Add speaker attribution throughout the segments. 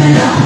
Speaker 1: Yes.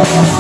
Speaker 1: Thank you.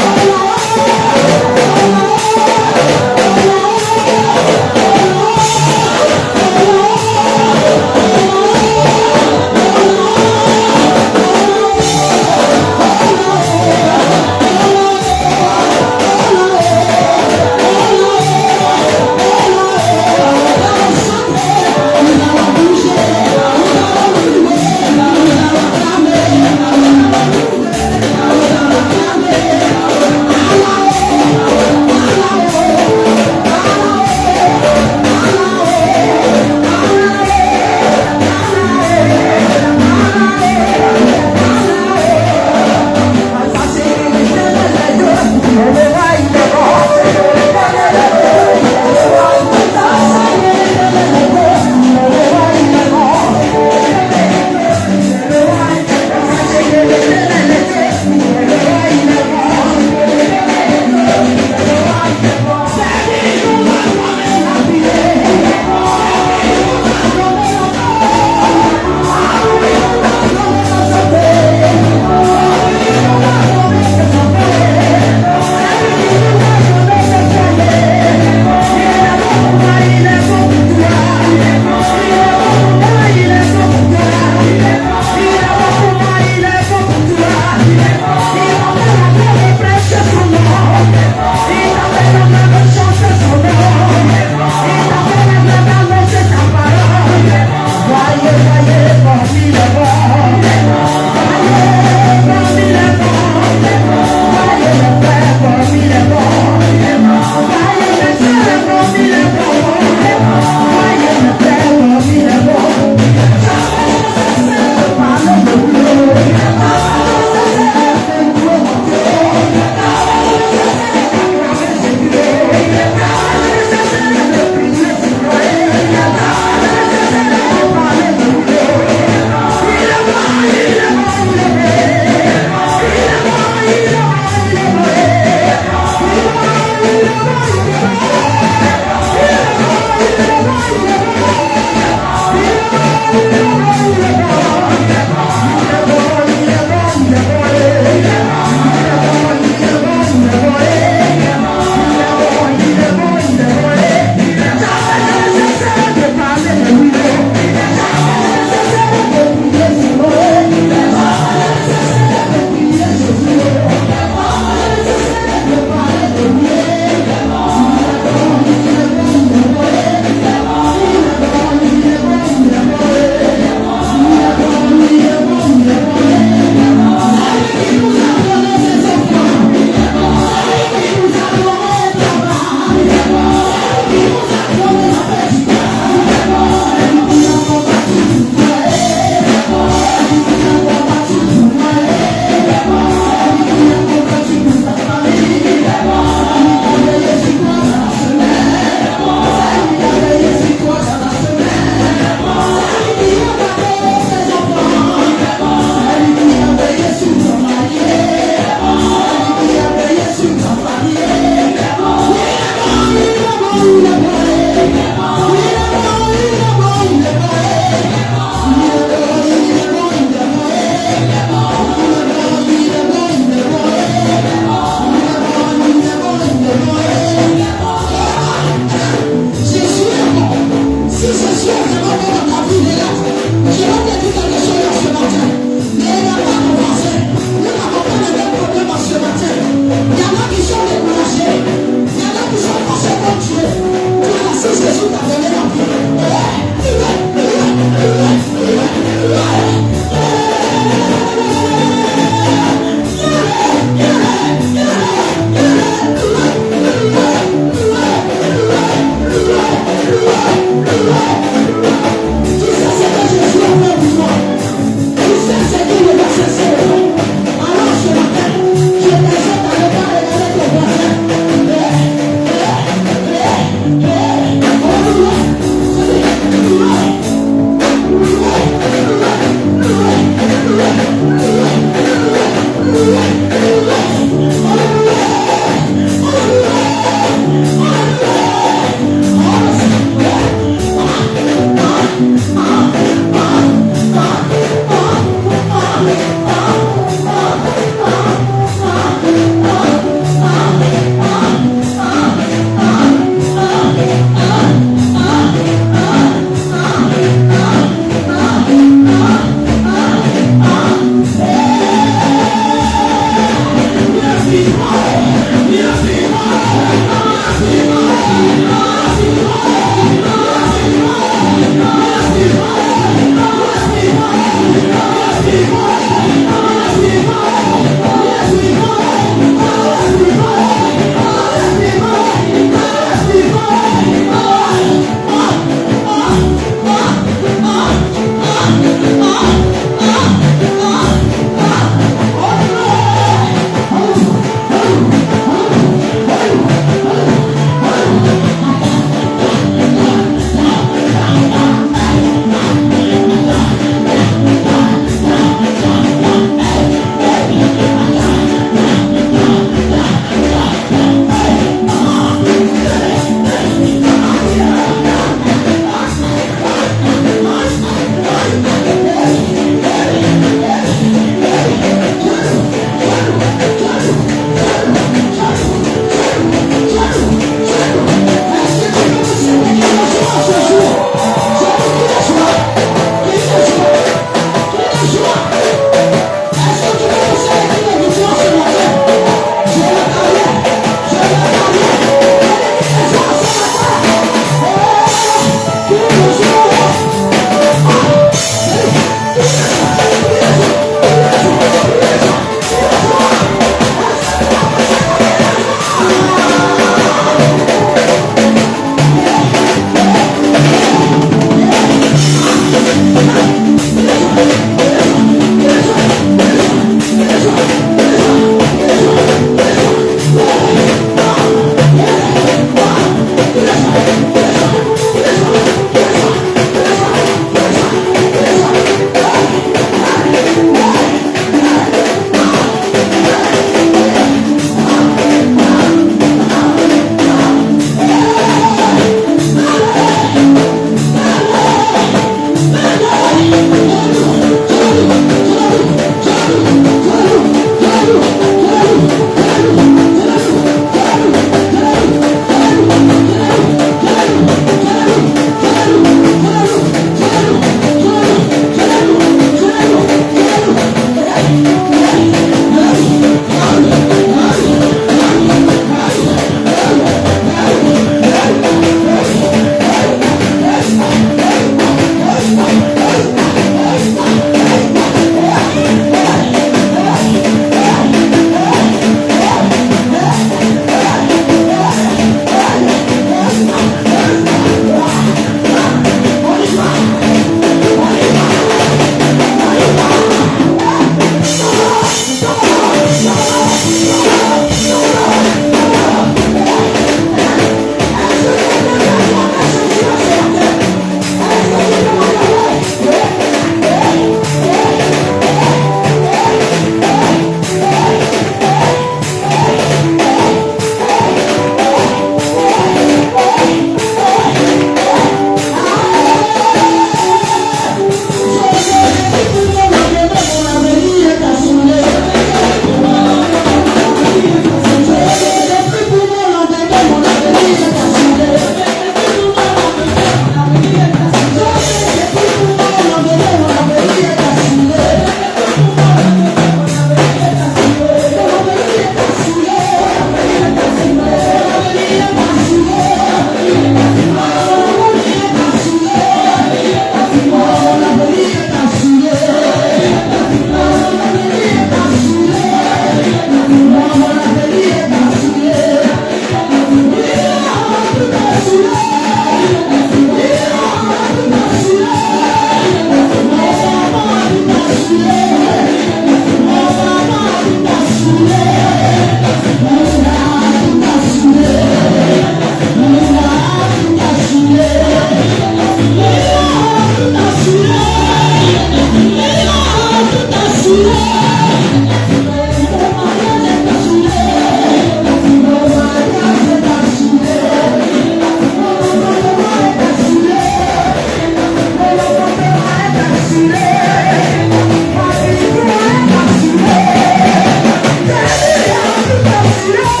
Speaker 1: Thank you.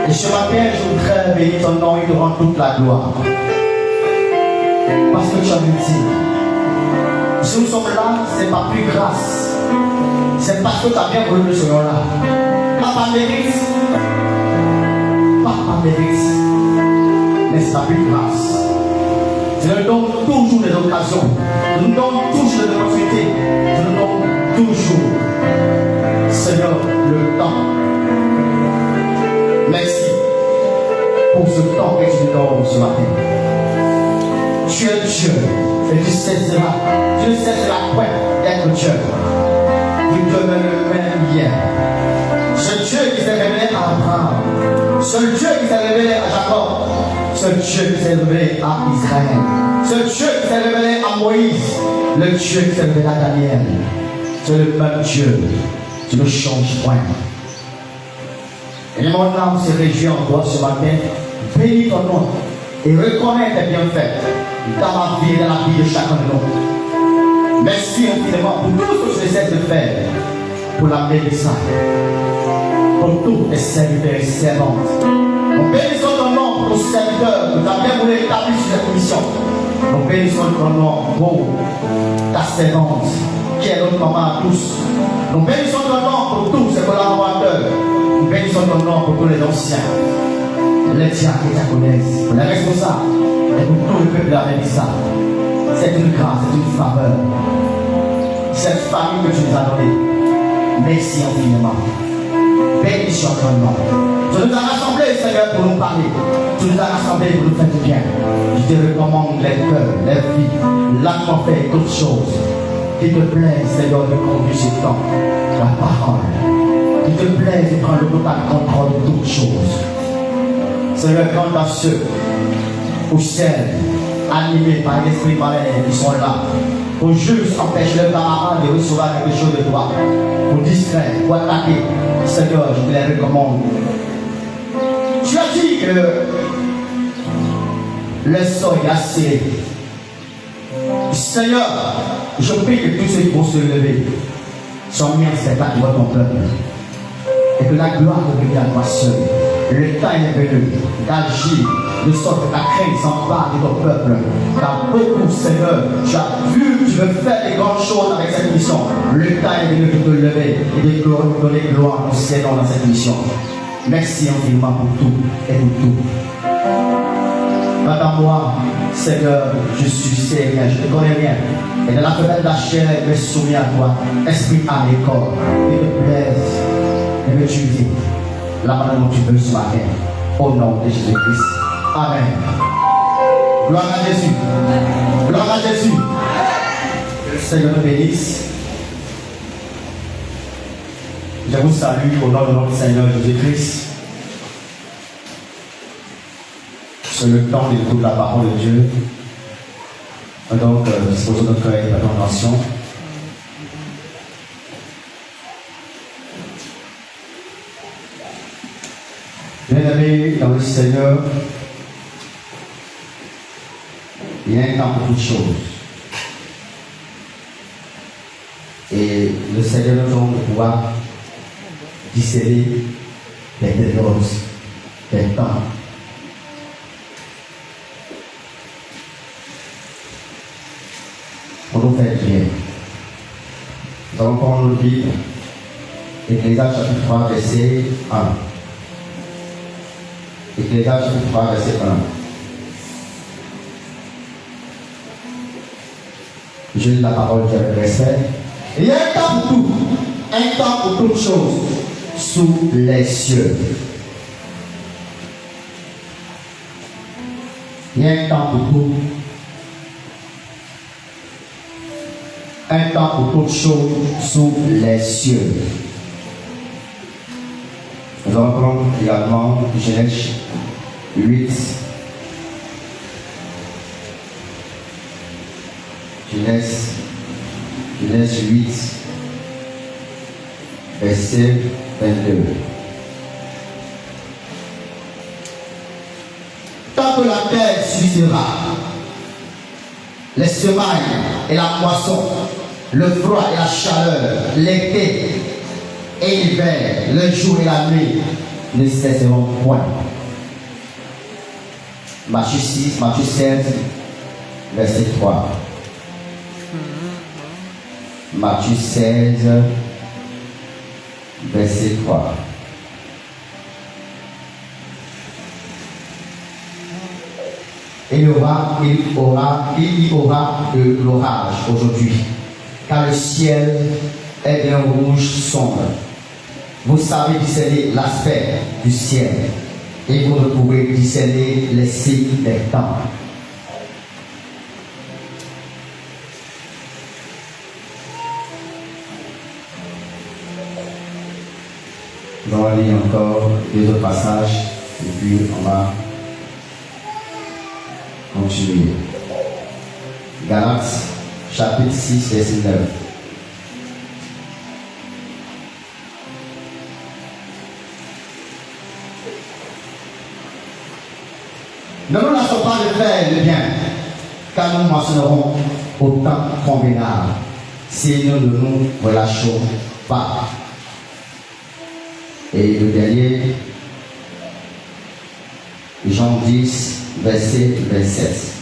Speaker 1: Et ce matin, je voudrais bénir ton nom et te rendre toute la gloire. Parce que tu as ultime. Si nous sommes là, ce n'est pas plus grâce. C'est parce que tu as bien voulu que nous soyons là. Pas par mérite. Pas par mérite. Mais c'est pas plus grâce. Tu nous donnes toujours des occasions. Tu nous donnes toujours des opportunités. Tu nous donnes toujours, Seigneur, le temps. Merci pour ce temps que tu nous donnes ce matin. Tu es Dieu et tu cesseras. Tu ne cesseras point d'être Dieu. Tu demeures le même hier. Ce Dieu qui s'est révélé à Abraham, ce Dieu qui s'est révélé à Jacob, ce Dieu qui s'est révélé à Israël, ce Dieu qui s'est révélé à Moïse, le Dieu qui s'est révélé à Daniel, c'est le même Dieu. Tu ne changes point. Et mon âme se réjouit en toi ce matin. Bénis ton nom et reconnais tes bienfaits dans ma vie et dans la vie de chacun de nous. Merci infiniment pour tout ce que tu essaies de faire pour la bénédiction, pour tous tes serviteurs et servantes. Nous bénissons ton nom pour nos serviteurs que tu as bien voulu établir sur cette mission. Nous bénissons ton nom pour ta servante qui est notre maman à tous. Nous bénissons ton nom pour tous ces collaborateurs. Nous bénissons ton nom pour tous les anciens, les diacres et diaconesses, les responsables et pour tout le peuple de la bénédiction. C'est une grâce, c'est une faveur. Cette famille que tu nous as donnée. Merci infiniment. Bénédiction ton nom. Tu nous as rassemblés, Seigneur, pour nous parler. Tu nous as rassemblés pour nous faire du bien. Je te recommande les cœurs, les vies, l'atmosphère, toutes choses. Qu'il te plaît, Seigneur, de conduire ce temps, la parole. Qu'il te plaît de prendre le total contrôle de toutes choses. Seigneur, quant à ceux ou celles animés par l'esprit malin qui sont là, pour juste empêcher le camarade de recevoir quelque chose de toi, pour distraire, pour attaquer, Seigneur, je te les recommande. Tu as dit que le sol est assez. Seigneur, je prie que tous ceux qui vont se lever soient mis en spectacle devant ton peuple. Et que la gloire revienne à toi seul. Le temps est venu d'agir de sorte que ta crainte s'empare de ton peuple. Car beaucoup, Seigneur, tu as vu, tu veux faire des grandes choses avec cette mission. Le temps est venu de te lever et de donner gloire au Seigneur dans cette mission. Merci infiniment pour tout et pour tout. Quant à moi, Seigneur, je sais rien, je ne connais rien. Et dans la fenêtre de la chair, je me souviens à toi, esprit, âme et corps. Il te plaise et que tu dis la manière dont tu veux ce matin. Au nom de Jésus-Christ. Amen. Gloire à Jésus. Gloire à Jésus. Que le Seigneur nous bénisse. Je vous salue au nom de notre Seigneur Jésus-Christ. C'est le temps d'écouter la parole de Dieu. Donc, disposons notre cœur et notre attention. Bien-aimés dans le Seigneur, il y a un temps pour toutes choses. Et le Seigneur nous donne de pouvoir discerner des périodes, des temps. Pour nous faire bien. Nous allons prendre le Bible, Ecclésiaste chapitre 3, verset 1. Ecclésiaste chapitre 3, verset 1. Je lis la parole de Dieu avec respect. Il y a un temps pour tout, un temps pour toutes choses, sous les cieux. Il y a un temps pour tout. Un temps pour toutes choses sous les cieux. Nous allons prendre également Genèse 8. Genèse 8, verset 22. Tant que la terre subsistera, les semailles et la moisson, le froid et la chaleur, l'été et l'hiver, le jour et la nuit, ne cesseront point. Matthieu 6, Matthieu 16, verset 3. Matthieu 16, verset 3. Il y aura de l'orage aujourd'hui, car le ciel est d'un rouge sombre. Vous savez discerner l'aspect du ciel, et vous ne pouvez discerner les signes des temps. Nous allons lire encore deux autres passages, et puis on va continuer. Galates, chapitre 6, verset 9. Ne nous laissons pas de faire le bien, car nous mentionnerons autant convenable si nous ne nous relâchons pas. Et le dernier, Jean 10, verset 27.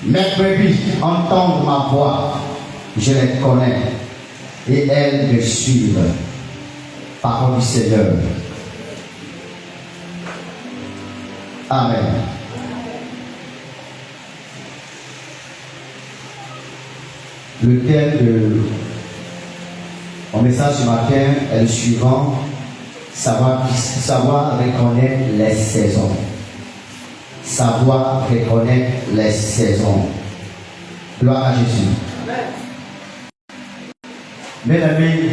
Speaker 1: Mes brebis entendent ma voix, je les connais, et elles me suivent. Parole du Seigneur. Amen. Le thème de mon message ce matin est le suivant: savoir reconnaître les saisons. Savoir reconnaître les saisons. Gloire à Jésus. Mes amis,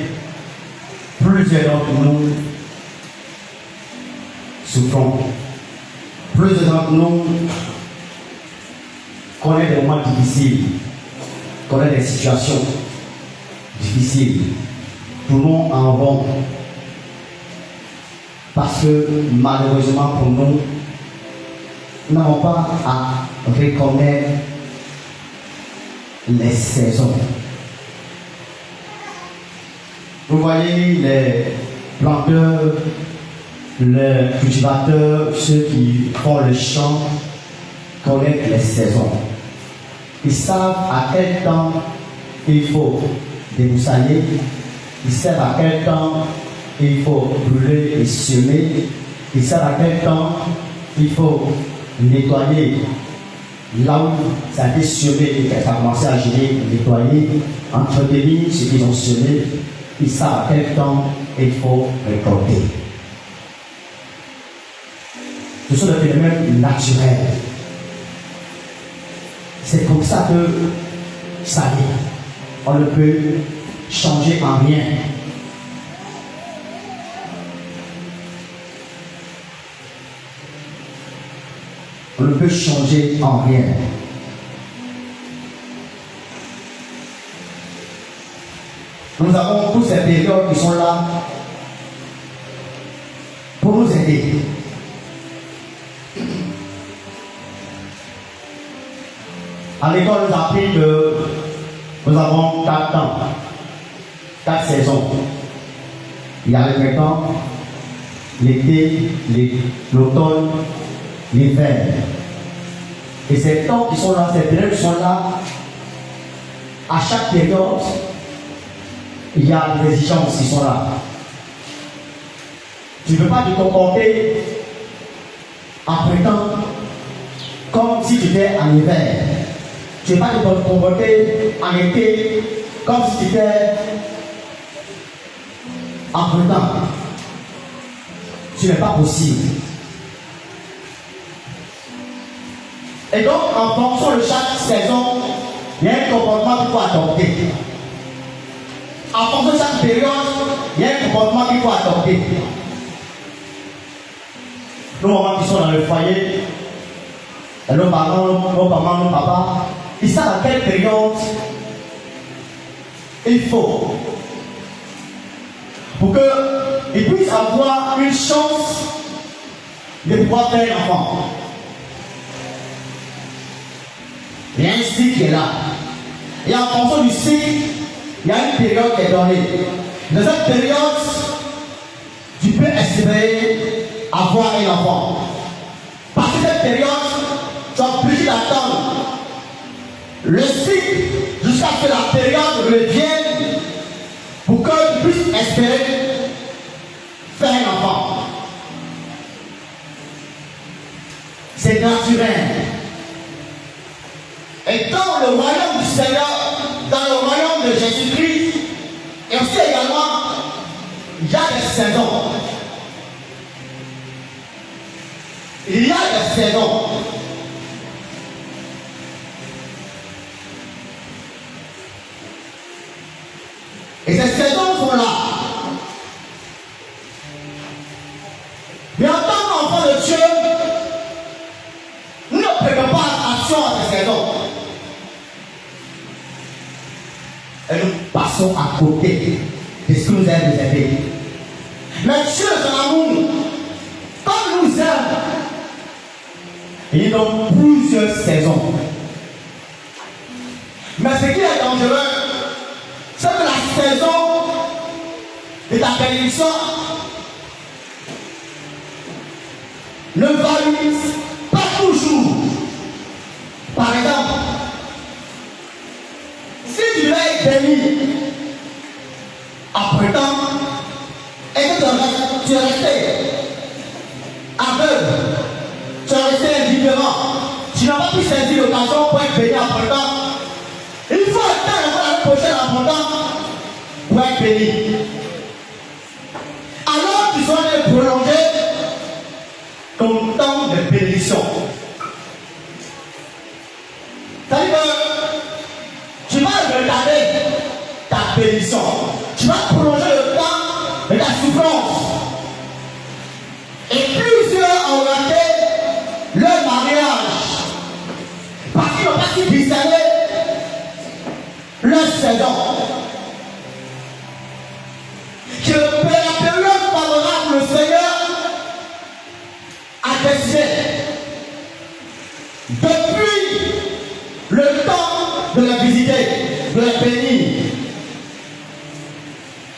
Speaker 1: plusieurs d'entre nous souffrons. Plusieurs d'entre nous connaissent des moments difficiles, connaissent des situations difficiles. Tournons en rond. Parce que malheureusement pour nous, nous n'avons pas à reconnaître les saisons. Vous voyez les planteurs, les cultivateurs, ceux qui font le champ, connaissent les saisons. Ils savent à quel temps il faut débroussailler, ils savent à quel temps il faut brûler et semer, ils savent à quel temps il faut nettoyer là où ça a été semé et que ça a commencé à gérer, nettoyer, entretenir ce qu'ils ont semé. Ils savent à quel temps il faut récolter. Ce sont des phénomènes naturels. C'est comme ça que ça est. On ne peut changer en rien. On ne peut changer en rien. Nous avons tous ces périodes qui sont là pour nous aider. À l'école, nous avons appris que nous avons 4 temps, 4 saisons. Il y a le printemps, l'été, l'automne, l'hiver. Et ces temps qui sont là, ces périodes qui sont là, à chaque période, il y a des exigences qui sont là. Tu ne peux pas te comporter en printemps comme si tu étais en hiver. Tu ne peux pas te comporter en été comme si tu étais en printemps. Ce n'est pas possible. Et donc, en fonction de chaque saison, il y a un comportement qu'il faut adopter. En fonction de chaque période, il y a un comportement qu'il faut adopter. Nos mamans qui sont dans le foyer, nos parents, nos papas, ils savent à quelle période il faut pour qu'ils puissent avoir une chance de pouvoir faire un enfant. Il y a un cycle qui est là. Et en fonction du cycle, il y a une période qui est donnée. Dans cette période, tu peux espérer avoir un enfant. Parce que cette période, tu as obligé d'attendre le cycle jusqu'à ce que la période revienne pour que tu puisses espérer faire un enfant. C'est naturel. Et dans le royaume du Seigneur, dans le royaume de Jésus-Christ, et aussi également, il y a des saisons. Il y a des saisons. Et ces saisons sont là. Mais en tant qu'enfant de Dieu, nous ne prenons pas attention à ces saisons. Et nous passons à côté de ce que nous aime nous aider. Mais Dieu, son amour, comme il nous aime, il donne plusieurs saisons. Mais ce qui est dangereux, c'est que la saison de ta bénédiction ne valide pas toujours. Par exemple, si tu vas être béni après temps et que tu es resté aveugle, tu es resté indifférent, tu n'as pas pu saisir l'occasion pour être béni après temps, il faut attendre la prochaine abondance pour être béni. Alors tu dois prolonger ton temps de bénédiction. C'est-à-dire que tu vas retarder ta bénédiction. Tu vas prolonger le temps de ta souffrance. Et plusieurs ont raté leur mariage parce qu'ils n'ont pas su discerner leur saison. Que la période favorable, le Seigneur a décidé depuis le temps de la visiter, de la bénir.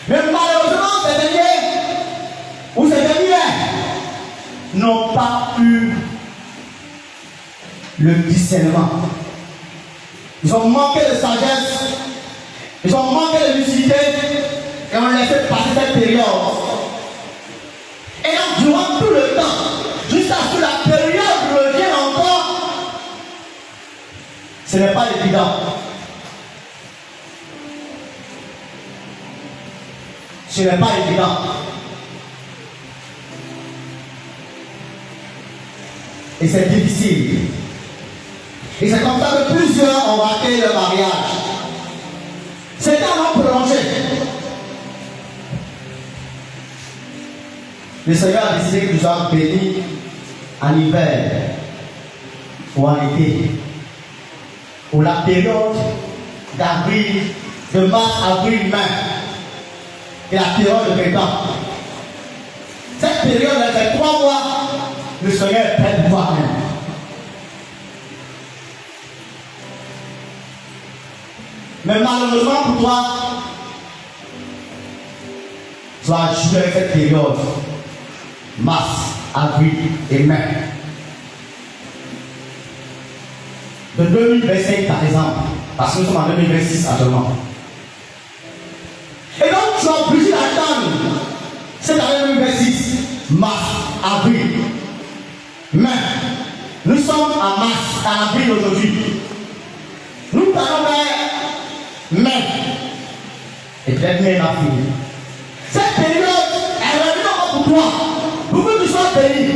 Speaker 1: Mais malheureusement, ces derniers ou ces dernières n'ont pas eu le discernement. Ils ont manqué de sagesse, ils ont manqué de lucidité et ont laissé passer cette période. Et donc, durant tout le temps, jusqu'à ce que la période revienne encore, ce n'est pas évident. Ce n'est pas évident. Et c'est difficile. Et c'est comme ça que plusieurs ont raté le mariage. C'est un an prolongé. Le Seigneur a décidé que nous sommes bénis en hiver ou en été. Pour la période d'avril, de mars, avril, mai. Et la période de printemps. Cette période, c'est 3 mois, le Seigneur est prêt pour toi-même. Mais malheureusement pour toi, tu vas jouer avec cette période. Mars, avril et mai. De 2025 par exemple, parce que nous sommes en 2026 actuellement. Et donc tu as obligé d'attendre cette année 2026, mars, avril, mai. Nous sommes en mars, en avril aujourd'hui. Nous parlons vers mai. Et peut-être mai va finir. Cette période est revenue pour toi. Pour que tu sois béni.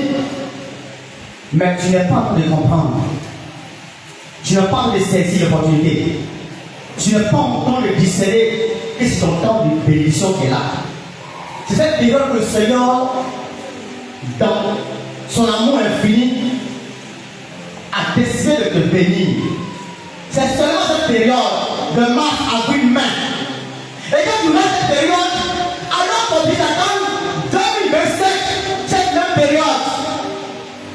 Speaker 1: Mais tu n'es pas en train de comprendre. Tu n'es pas en train de saisir l'opportunité. Tu n'es pas en train de discerner que c'est ton temps de bénédiction qui est là. C'est cette période que le Seigneur, dans son amour infini, a décidé de te bénir. C'est seulement cette période de mars, avril, mai. Et quand tu as cette période, alors qu'on dit d'attendre 2027, cette même période,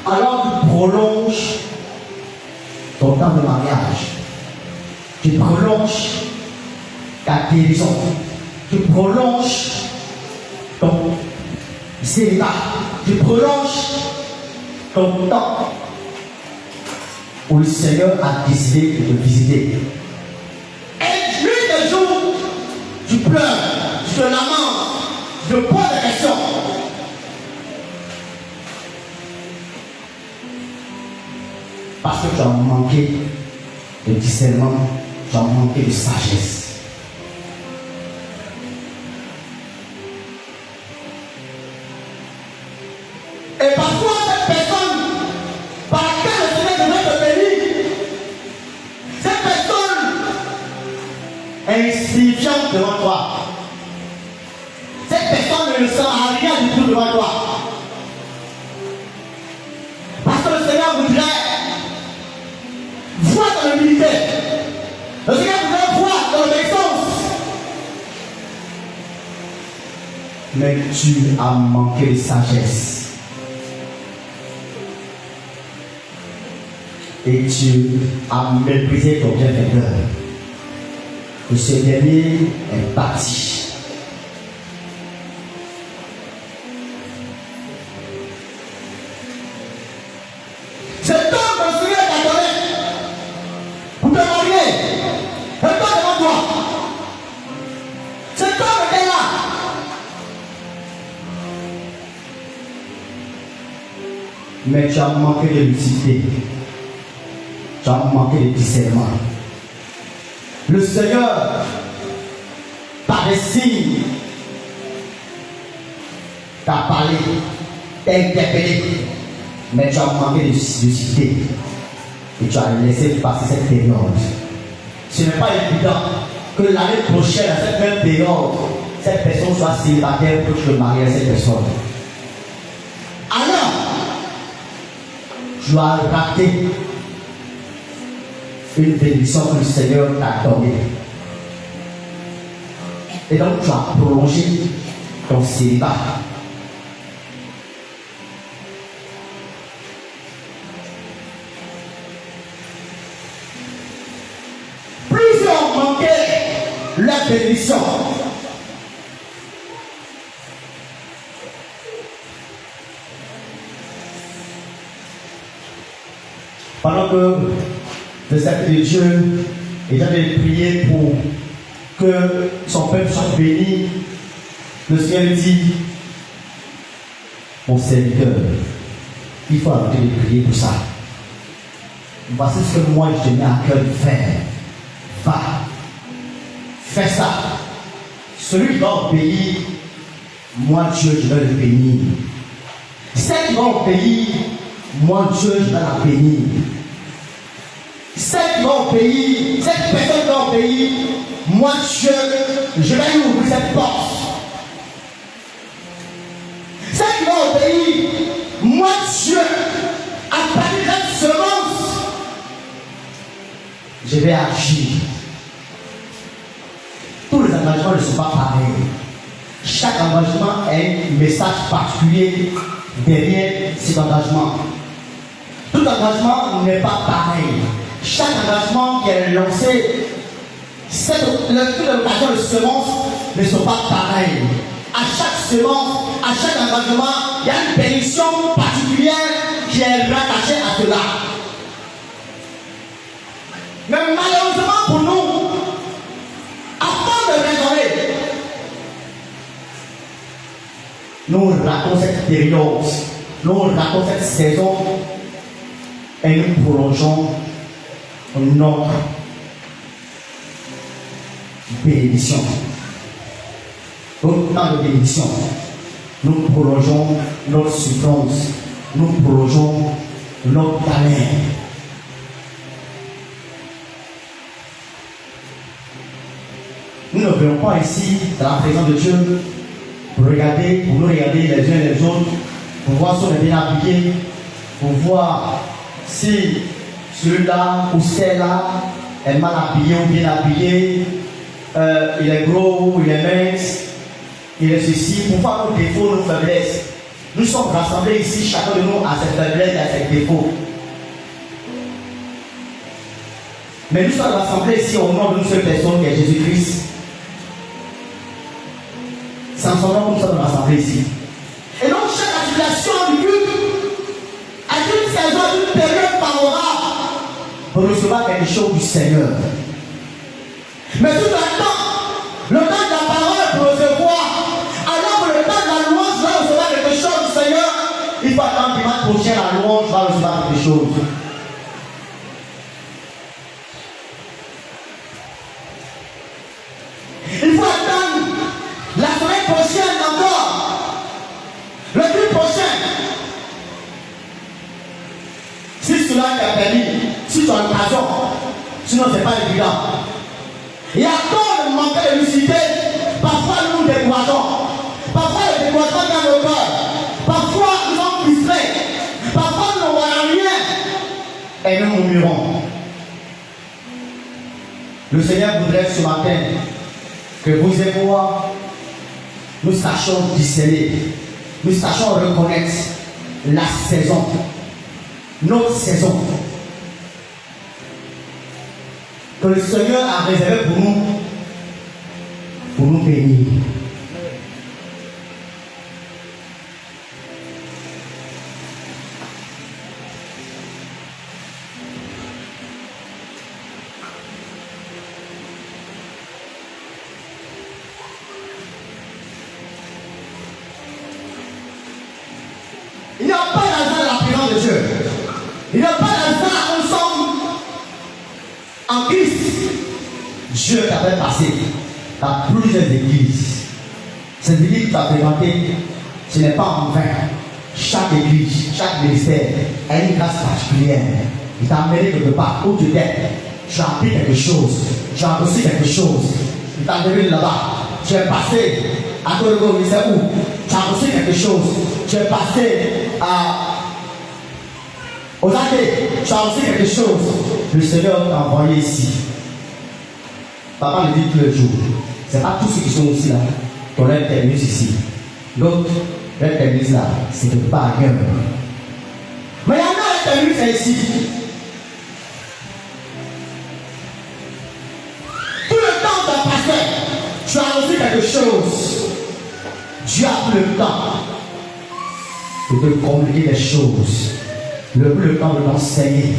Speaker 1: alors tu prolonges ton temps de mariage. Tu prolonges ta guérison. Tu prolonges ton célibat. Tu prolonges ton temps où le Seigneur a décidé de te visiter. Et lui, des jours, tu pleures, tu te lamentes, tu te poses des questions. Parce que tu as manqué de discernement, tu as manqué de sagesse. Et parfois, cette personne par laquelle le Seigneur devrait te bénir, cette personne est insignifiante devant toi. Cette personne ne sert à rien du tout devant toi. Parce que le Seigneur voudrait voir ton humilité. Le Seigneur voudrait voir ton obéissance. Mais tu as manqué de sagesse. Et tu as méprisé ton bienfaiteur. Et ce dernier est parti. C'est toi que le Seigneur t'a donné pour te marier. C'est toi devant toi. C'est toi qui es là. Mais tu as manqué de lucidité. Tu as manqué de discernement. Le Seigneur, par des signes, t'a parlé, t'a interpellé, mais tu as manqué de lucidité. Et tu as laissé passer cette période. Ce n'est pas évident que l'année prochaine, à cette même période, cette personne soit célibataire pour que tu te maries à cette personne. Alors, tu as raté une bénédiction que le Seigneur t'a donnée. Et donc tu as prolongé ton célibat. Plusieurs manquaient la bénédiction. Pendant que le serviteur de Dieu est en train de prier pour que son peuple soit béni, le Seigneur dit: mon serviteur, il faut arrêter de prier pour ça. Voici ce que moi je te mets à cœur de faire. Va, fais ça. Celui qui va obéir, moi Dieu, je vais le bénir. Celle qui va obéir, moi Dieu, je vais la bénir. Celle qui va obéir, cette personne qui va obéir, moi Dieu, je vais lui ouvrir cette porte. Celle qui va obéir, moi Dieu, à partir de cette semence, je vais agir. Tous les engagements ne sont pas pareils. Chaque engagement a un message particulier derrière cet engagement. Tout engagement n'est pas pareil. Chaque engagement qui est lancé, toutes les occasions de semences ne sont pas pareilles. À chaque semence, à chaque engagement, il y a une bénédiction particulière qui est rattachée à cela. Mais malheureusement pour nous, avant de raisonner, nous ratons cette période, nous ratons cette saison et nous prolongeons notre bénédiction. Notre temps de bénédiction, nous prolongeons notre souffrance, nous prolongeons notre galère. Nous ne venons pas ici dans la présence de Dieu pour nous regarder les uns les autres, pour voir si on est bien habillé, pour voir si celui-là ou celle-là est mal habillé ou bien habillé, il est gros ou il est mince, il est ceci, pour voir nos défauts, nos faiblesses. Nous sommes rassemblés ici, chacun de nous a ses faiblesses et a ses défauts. Mais nous sommes rassemblés ici au nom d'une seule personne qui est Jésus-Christ. C'est en son nom que nous sommes rassemblés ici. Et donc chaque articulation du culte a une saison, une période favorable pour recevoir quelque chose du Seigneur. Mais tout le temps de la parole pour recevoir, alors que le temps de la louange va recevoir quelque chose du Seigneur, il faut attendre dimanche prochain la louange va recevoir quelque chose. Il faut attendre la semaine prochaine encore, le culte prochain. Si cela t'a permis, si tu as l'occasion, sinon ce n'est pas évident. Il y a tant de manquer de lucidité, parfois nous décourageons, parfois le découragement dans nos cœurs, parfois nous sommes frustrés, parfois nous ne voyons rien et nous murmurons. Le Seigneur voudrait ce matin que vous et moi, nous sachions discerner, nous sachions reconnaître la saison, notre saison, que le Seigneur a réservé pour nous bénir. Il n'y a pas d'hasard dans la présence de Dieu. Il n'y a pas d'hasard ensemble en Christ. Dieu t'a fait passer dans plusieurs églises. Cette église que tu as fréquentée, ce n'est pas en vain. Chaque église, chaque ministère a une grâce particulière. Il t'a amené quelque part où tu étais. Tu as appris quelque chose. Tu as reçu quelque chose. Il t'a amené là-bas. Tu es passé à Togo, il sait où. Tu as reçu quelque chose. Tu es passé aux athées. Tu as reçu quelque chose. Le Seigneur t'a envoyé ici. Papa le dit tous les jours. Ce n'est pas tous ceux qui sont aussi là qui ont leur terminus ici. L'autre, leur terminus là, c'est de pas ailleurs. Mais il y en a un terminus ici. Tout le temps que tu as passé, tu as reçu quelque chose. Dieu a pris le temps de te communiquer des choses. Il a pris le temps de t'enseigner.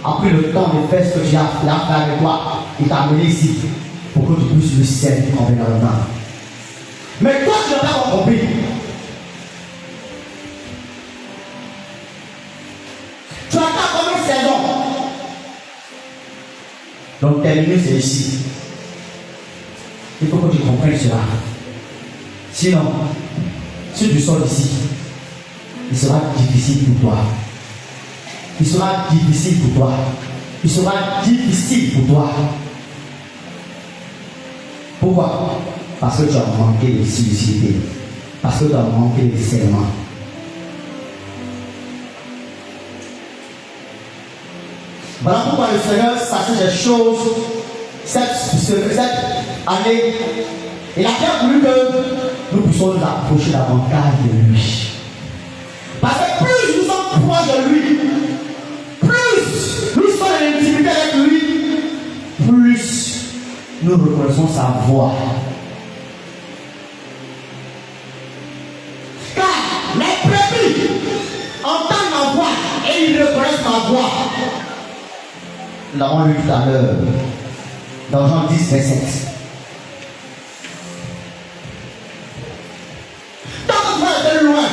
Speaker 1: A pris le temps de faire ce que tu as fait avec toi. Il t'a amené ici pour que tu puisses le servir convenablement. Mais toi, tu n'as pas compris. Tu as pas comme une saison. Donc, terminé, c'est ici. Il faut que tu comprennes cela. Sinon, si tu sors d'ici, il sera difficile pour toi. Il sera difficile pour toi. Il sera difficile pour toi. Pourquoi? Parce que tu as manqué de lucidité. Parce que tu as manqué de discernement. Voilà pourquoi le Seigneur s'assure des choses cette année. Il a bien voulu que nous puissions nous approcher davantage de lui. Parce que plus nous sommes proches de lui, plus nous sommes en intimité avec lui, plus nous reconnaissons sa voix. Car les brebis entendent ma voix et ils reconnaissent ma voix. Nous l'avons lu tout à l'heure dans Jean 10, verset 7. Tant que tu vas être loin,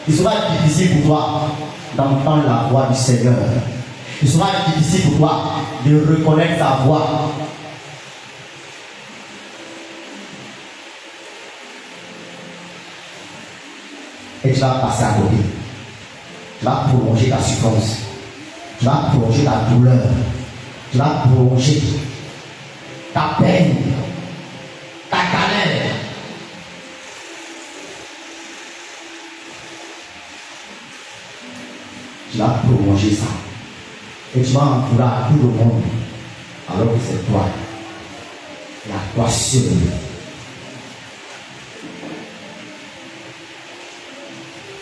Speaker 1: il sera difficile pour toi d'entendre la voix du Seigneur. Il sera difficile pour toi de reconnaître sa voix. Et tu vas passer à côté. Tu vas prolonger ta souffrance. Tu vas prolonger ta douleur. Tu vas prolonger ta peine, ta galère. Tu vas prolonger ça. Et tu vas entourer à tout le monde. Alors que c'est toi. Et à toi seul.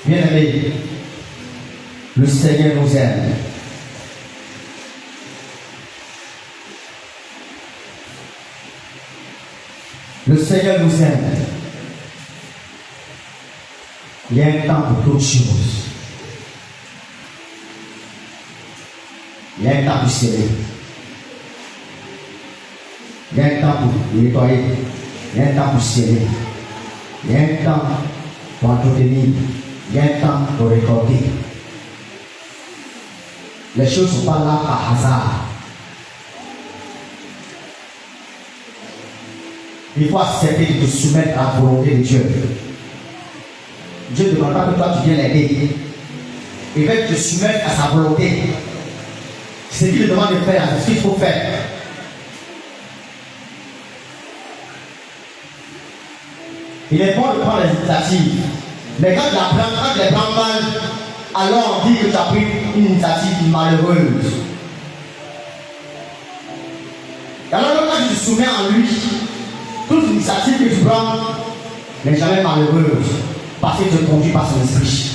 Speaker 1: Bien-aimé, le Seigneur nous aime. Seigneur nous aime. Il y a un temps pour toutes choses. Il y a un temps pour sceller. Il y a un temps pour nettoyer. Il y a un temps pour sceller. Il y a un temps pour entretenir. Il y a un temps pour récolter. Les choses ne sont pas là par hasard. Il faut accepter de te soumettre à la volonté de Dieu. Dieu ne demande pas que toi tu viennes l'aider. Il veut te soumettre à sa volonté. Ce qu'il te demande de faire, c'est ce qu'il faut faire. Il est bon de prendre les initiatives. Mais quand tu les prends mal, alors on dit que tu as pris une initiative malheureuse. Et alors quand tu te soumets en lui, toute initiative que tu prends n'est jamais malheureuse. Parce que tu te conduis par son esprit.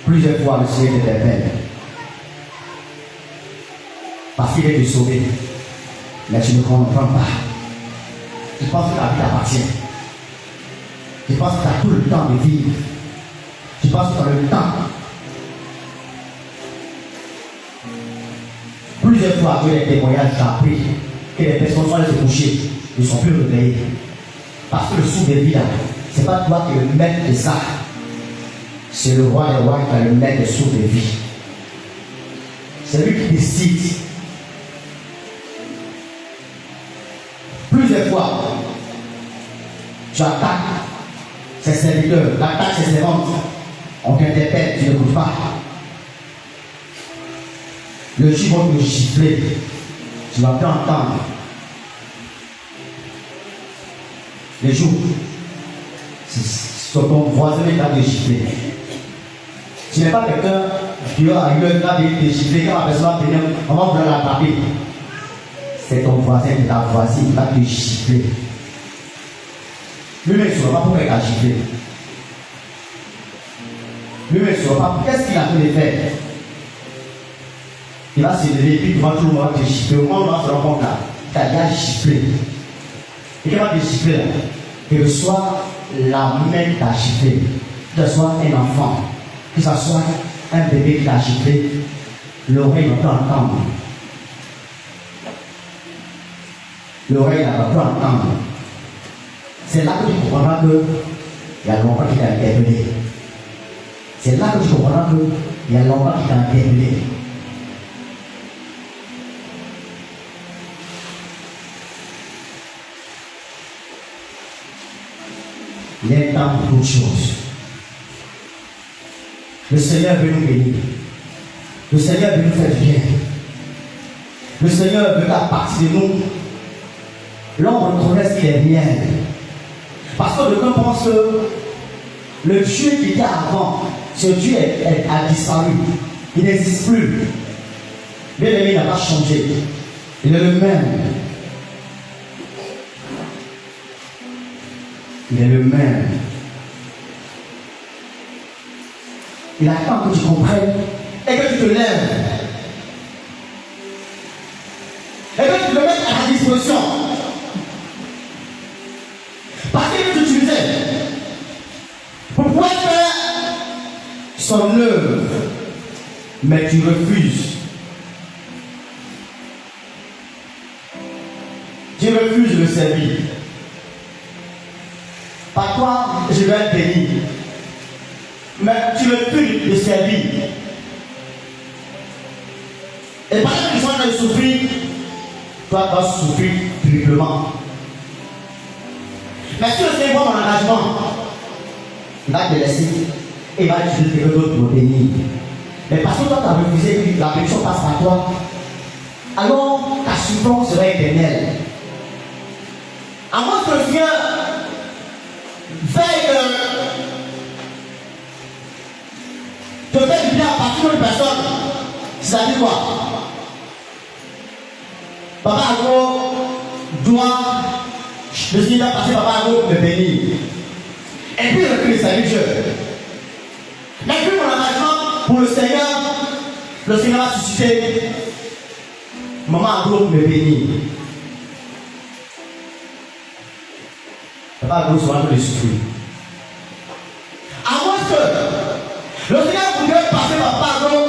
Speaker 1: Plusieurs fois le Seigneur t'interpelle. Parce qu'il est te sauver. Mais tu ne comprends pas. Tu penses que ta vie t'appartient. Tu penses que tu as tout le temps de vivre. Tu penses que tu as le temps. Plusieurs fois, avec les témoignages, j'ai appris que les personnes sont allées se coucher, ne sont plus réveillées. Parce que le sou de vie là, ce n'est pas toi qui es le maître de ça. C'est le roi des rois qui va le maître de sou de vie. C'est lui qui décide. Plusieurs fois, tu attaques ses serviteurs, tu attaques ses servantes. On t'interpelle, tu n'écoutes pas. Le jour va te gifler, tu vas plus entendre. Le jour, c'est ton voisin qui va te gifler. Tu n'es pas quelqu'un qui a eu un cas de te gifler, quand la personne va venir, on va vouloir l'attraper. C'est ton voisin qui ta voisine qui va te gifler. Lui-même ne saura pas pourquoi il a giflé. Lui-même ne saura pas qu'est-ce qu'il a fait de faire. Il va se lever, puis devant tout le monde, te gifler. Au moment où on va se rendre compte là, tu as déjà giflé. Et qu'il va te gifler là, que ce soit la main qui t'a giflé, que ce soit un enfant, que ce soit un bébé qui t'a giflé, l'oreille ne peut entendre. L'oreille ne va plus entendre. C'est là que tu comprendras qu'il y a longtemps qui t'a interpellé. C'est là que tu comprendras qu'il y a longtemps qui t'a interpellé. Il y a un temps pour toutes choses. Le Seigneur veut nous bénir. Le Seigneur veut nous faire du bien. Le Seigneur veut qu'à partir de nous, l'homme reconnaisse qu'il est bien. Parce que quelqu'un pense que le Dieu qui était avant, ce Dieu a disparu. Il n'existe plus. Mais il n'a pas changé. Il est le même. Il est le même. Il attend que tu comprennes et que tu te lèves. Et que tu te mettes à ta disposition. Parce qu'il veut t'utiliser pour pouvoir faire son œuvre. Mais tu refuses. Tu refuses de le servir. Par toi, je vais être béni. Mais tu refuses de servir. Et pendant que tu sois en train de souffrir, toi, tu vas souffrir triplement. Mais si le Seigneur voit mon engagement, il va te laisser et il va utiliser quelqu'un d'autre pour bénir. Mais parce que toi, tu as refusé que la bénédiction passe par toi, alors ta souffrance sera éternelle. À moins que le Seigneur veille te faire du bien à partir d'une personne, c'est-à-dire quoi? Papa Agro doit, le Seigneur passer Papa Agro me bénir. Et puis il refuse de servir Dieu. Mais puis mon engagement pour le Seigneur a suscité maman Aglo pour me bénir. Papa Aglo soit en train de souffrir. À moins que le Seigneur voulait passer par Papa Aglo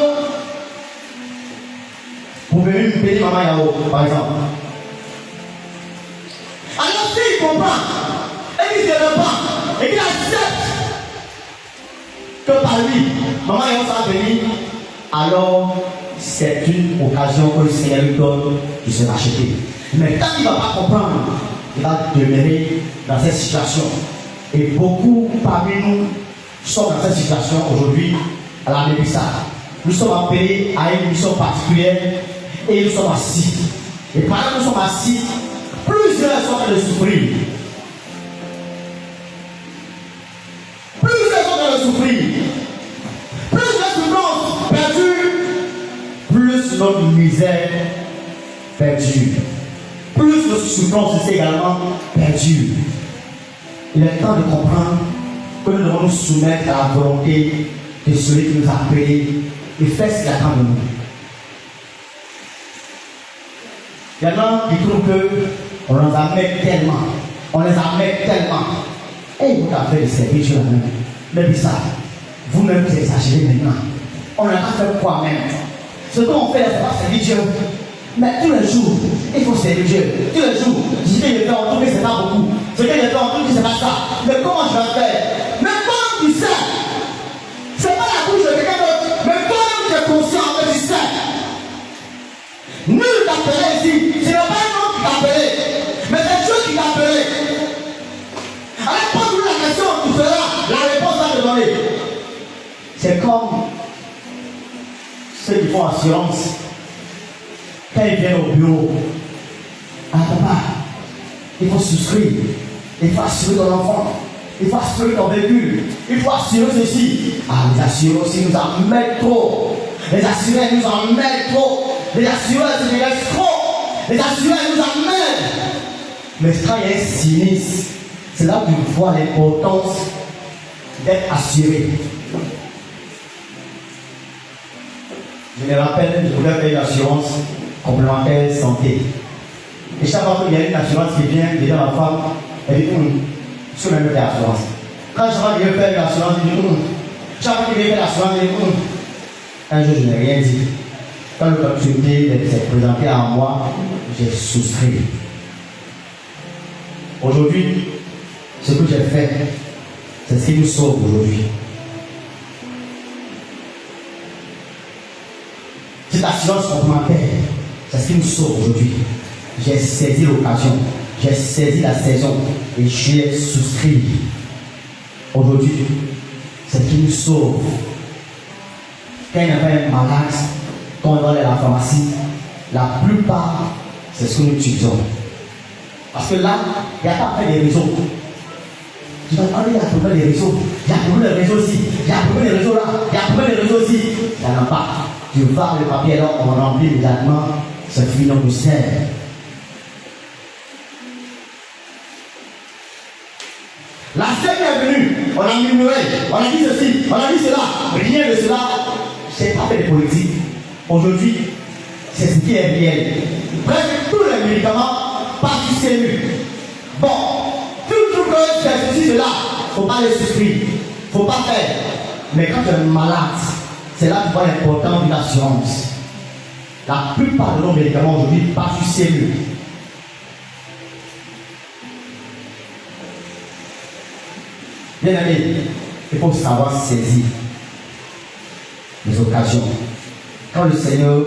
Speaker 1: pour venir me bénir maman Yao, par exemple. Alors s'il comprend, et qu'il ne se pas, et qu'il accepte que par lui, maman Yao sera venir, alors c'est une occasion que le Seigneur lui donne de se racheter. Mais tant qu'il ne va pas comprendre, il va demeurer dans cette situation. Et beaucoup parmi nous sont dans cette situation aujourd'hui à la Mébissa. Nous sommes appelés à une mission particulière et nous sommes assis. Et pendant que nous sommes assis, plusieurs sont en train de souffrir. Plusieurs sont en train de souffrir. Plusieurs souffrances perdues. Plus notre misère perdue. Plus notre souffrance est également perdue. Il est temps de comprendre que nous devons nous soumettre à la volonté de celui qui nous a appelés et faire ce qu'il attend de nous. Il y en a qui trouvent qu'on les amène tellement. On les amène tellement. Et vous avez fait le service Dieu là-même. Mais puis ça, vous-même vous exagérez maintenant. On n'a pas fait quoi même. Ce qu'on fait, c'est pas servir Dieu. Mais tous les jours, il faut servir Dieu. Tous les jours, je vais le faire en tout, mais ce n'est pas beaucoup. Ce que je fais en tout, ce n'est pas ça. Mais comment je vais faire? Mais comment tu sais? Ce n'est pas la bouche de quelqu'un d'autre. Mais toi-même tu es conscient que tu sais. Nul t'appelait ici. Ce n'est pas un homme qui t'a appelé. Mais c'est Dieu qui t'a appelé. Alors pose-lui la question, tu feras. La réponse va te donner. C'est comme ceux qui font assurance. Quand ils viennent au bureau, ah papa, il faut souscrire, il faut assurer ton enfant, il faut assurer ton véhicule, il faut assurer ceci. Ah, les assureurs aussi nous en mettent trop. Les assureurs nous en mettent trop. Les assureurs se laissent trop. Les assureurs nous en mettent. Mais quand il y a un sinistre, c'est là où tu vois l'importance d'être assuré. Je me rappelle, je voulais faire une assurance complémentaire santé. Et chaque fois qu'il y a une assurance qui vient, déjà ma femme, elle dit, je suis même fait l'assurance. Quand je vois qu'il veut faire l'assurance, elle dit, chaque fois qu'il veut faire l'assurance, elle dit, un jour je n'ai rien dit. Quand l'opportunité s'est présentée à moi, j'ai souscrit. Aujourd'hui, ce que j'ai fait, c'est ce qui nous sauve aujourd'hui. Cette assurance complémentaire, c'est ce qui nous sauve aujourd'hui. J'ai saisi l'occasion, j'ai saisi la saison et j'ai souscrit. Aujourd'hui, c'est ce qui nous sauve. Quand il y avait un malade, quand on va aller à la pharmacie, la plupart, c'est ce que nous utilisons. Parce que là, il n'y a pas fait des réseaux. Tu vas parler, il y a trouvé des réseaux. Il y a trouvé des réseaux ici. Il y a trouvé des réseaux là. Il y a trouvé des réseaux ici. Il n'y en a pas. Tu vas le papier là, on remplit immédiatement. C'est fini, on nous sert. La scène est venue. On a mis Noël. On a dit ceci. On a dit cela. Rien de cela. Je n'ai pas fait de politique. Aujourd'hui, c'est ce qui est réel. Presque tous les médicaments passent du CMU. Bon, tout que c'est ceci, cela, il ne faut pas les souscrire. Il ne faut pas faire. Mais quand tu es malade, c'est là que tu vois l'importance d'une assurance. La plupart de nos médicaments aujourd'hui passent du CMU. Bien aimé, il faut savoir saisir les occasions. Quand le Seigneur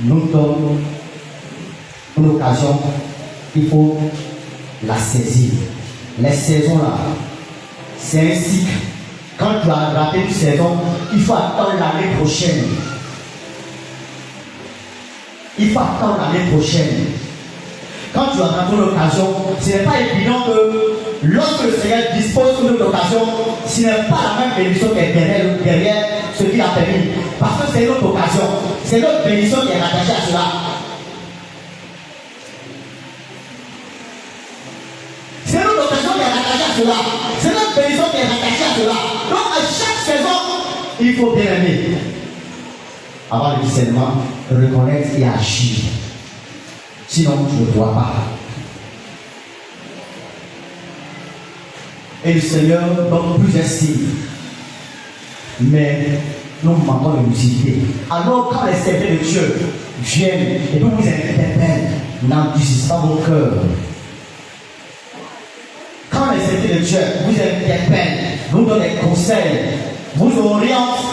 Speaker 1: nous donne une occasion, il faut la saisir. Les saisons là, c'est un cycle. Quand tu as raté une saison, il faut attendre l'année prochaine. Il faut attendre l'année prochaine. Quand tu as raté l'occasion, ce n'est pas évident que lorsque le Seigneur dispose d'une occasion, ce n'est pas la même bénédiction qui est derrière ce qu'il a permis. Parce que c'est notre occasion. C'est notre bénédiction qui est rattachée à cela. C'est notre occasion qui est rattachée à cela. C'est notre bénédiction qui est rattachée à cela. Donc à chaque saison, il faut bien aimer. avoir le discernement, reconnaître et agir. Sinon, tu ne vois pas. Et le Seigneur donne plusieurs signes. Mais nous manquons de lucidité. Alors, quand les serviteurs de Dieu viennent et vous vous interpellent, n'endurcissez pas vos cœurs. Quand les serviteurs de Dieu vous interpellent, vous donnent des conseils, vous orientent,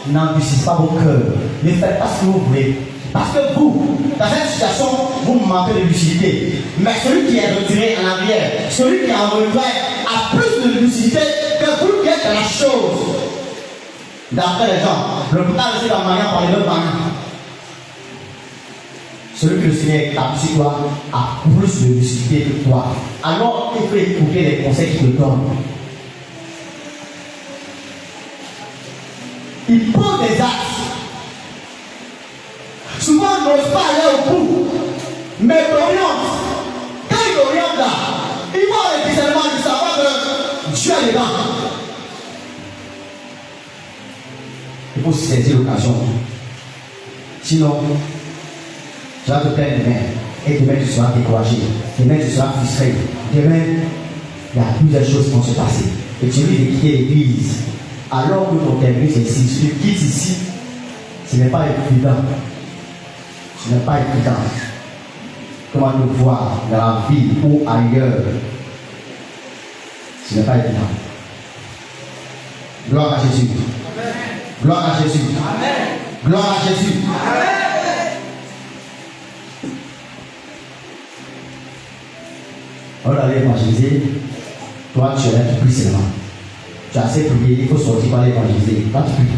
Speaker 1: n'endurcissez pas vos cœurs. Ne faites pas ce que vous voulez. Parce que vous, dans cette situation, vous manquez de lucidité. Mais celui qui est retiré en arrière, celui qui est en retrait, a plus de lucidité que vous qui êtes dans la chose. D'après les gens, le bouton c'est la manière par les deux manières. Celui que le Seigneur établit sur toi a plus de lucidité que toi. Alors, il faut écouter les conseils qu'il te donne. Il prend des actes. Souvent, on n'ose pas aller au bout. Mais il oriente. Quand il oriente là, il voit le discernement du savoir que Dieu est dedans. Il faut saisir l'occasion. Sinon, tu vas te perdre demain. Et demain, tu seras découragé. Demain, tu seras frustré. Demain, il y a plusieurs choses qui vont se passer. Et tu risques de quitter l'église. Alors que ton terminus est ici. Si tu quittes ici, ce n'est pas évident. Ce n'est pas évident. Comment te voir dans la vie ou ailleurs. Ce n'est pas évident. Gloire à Jésus. Amen. Gloire à Jésus. Amen. Gloire à Jésus. Amen. On va aller évangéliser. Toi, tu es là, tu pries seulement. Tu as assez prié, il faut sortir pour aller évangéliser. Quand tu pries.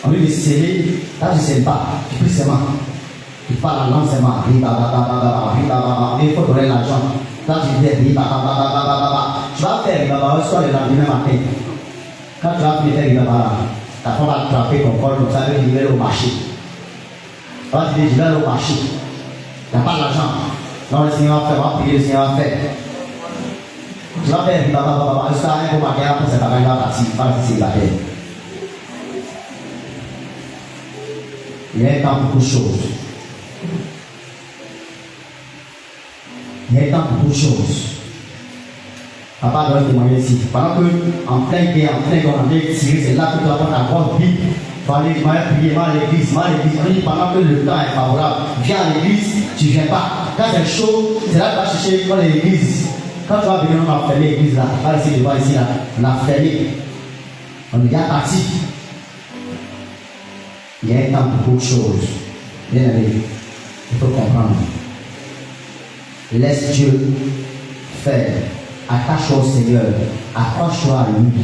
Speaker 1: On lui dit sceller, là tu ne sais pas, tu pries seulement. Tu parles en langue seulement. Il faut donner l'argent. Là tu dis, tu vas faire le soir le lendemain matin. Quand tu vas faire le ta femme va attraper ton corps, comme ça, il va au marché. Alors tu dis, je vais aller au marché. Tu n'as pas l'argent. Non, le Seigneur va faire, va prier, le Seigneur va faire. Tu vas faire, jusqu'à un peu matin, après ça va partir, pas si c'est la peine. Il y a un temps pour beaucoup de choses. Il y a un temps pour beaucoup de choses. Papa doit témoigner ici. Pendant que, en plein guerre, en plein guerre, c'est là que tu vas prendre ta grande vie. Tu vas aller prier, à l'église, pendant que le temps est favorable. Viens à l'église, tu ne viens pas. Quand c'est chaud, c'est là que tu vas chercher dans l'église. Quand tu vas venir, on va fermer l'église là. Tu vas essayer de voir ici là. On a fermé. On est bien parti. Il y a un temps pour beaucoup de choses. Bien aimé, il faut comprendre. Laisse Dieu faire. Attache-toi au Seigneur. Accroche-toi à lui.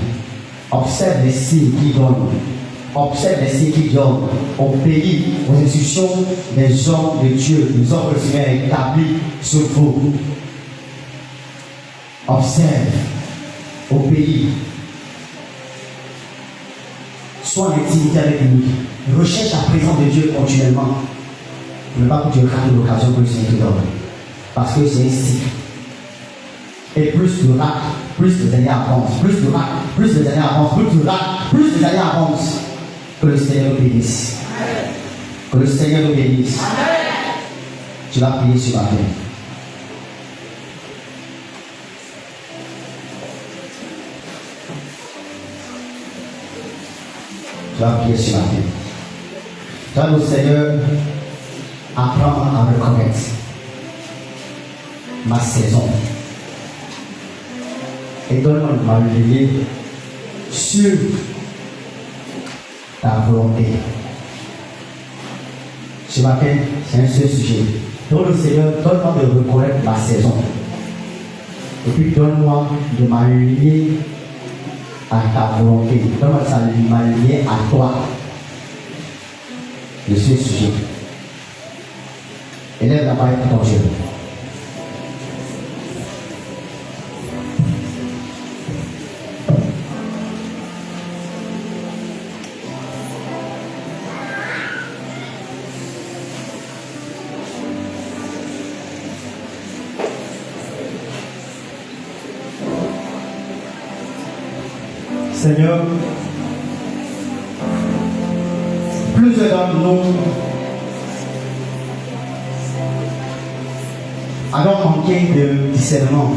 Speaker 1: Observe les signes qu'il donne. Observe les signes qu'il donne au pays, aux institutions des hommes de Dieu, des hommes que le Seigneur a établis sur vous. Observe au pays. Sois en intimité avec lui. Recherche la présence de Dieu continuellement. Ne pas que tu rates l'occasion que le Seigneur te donne. Parce que c'est ici. Et plus tu rates, plus les années avancent. Plus tu rates, plus les années avancent. Plus tu rates, plus les années avancent. Que le Seigneur nous bénisse. Que le Seigneur nous bénisse. Tu vas prier sur la terre. Tu vas prier sur la terre. Tu vas, le Seigneur, apprendre à reconnaître ma saison. Et donne-moi de m'aligner sur ta volonté. Ce matin, c'est un seul sujet. Donc le Seigneur, donne-moi de reconnaître ma saison. Et puis donne-moi de m'aligner à ta volonté. Donne-moi de m'aligner à toi. Je suis sujet. Élève la parole pour ton Dieu. plusieurs d'entre nous avons manqué de discernement.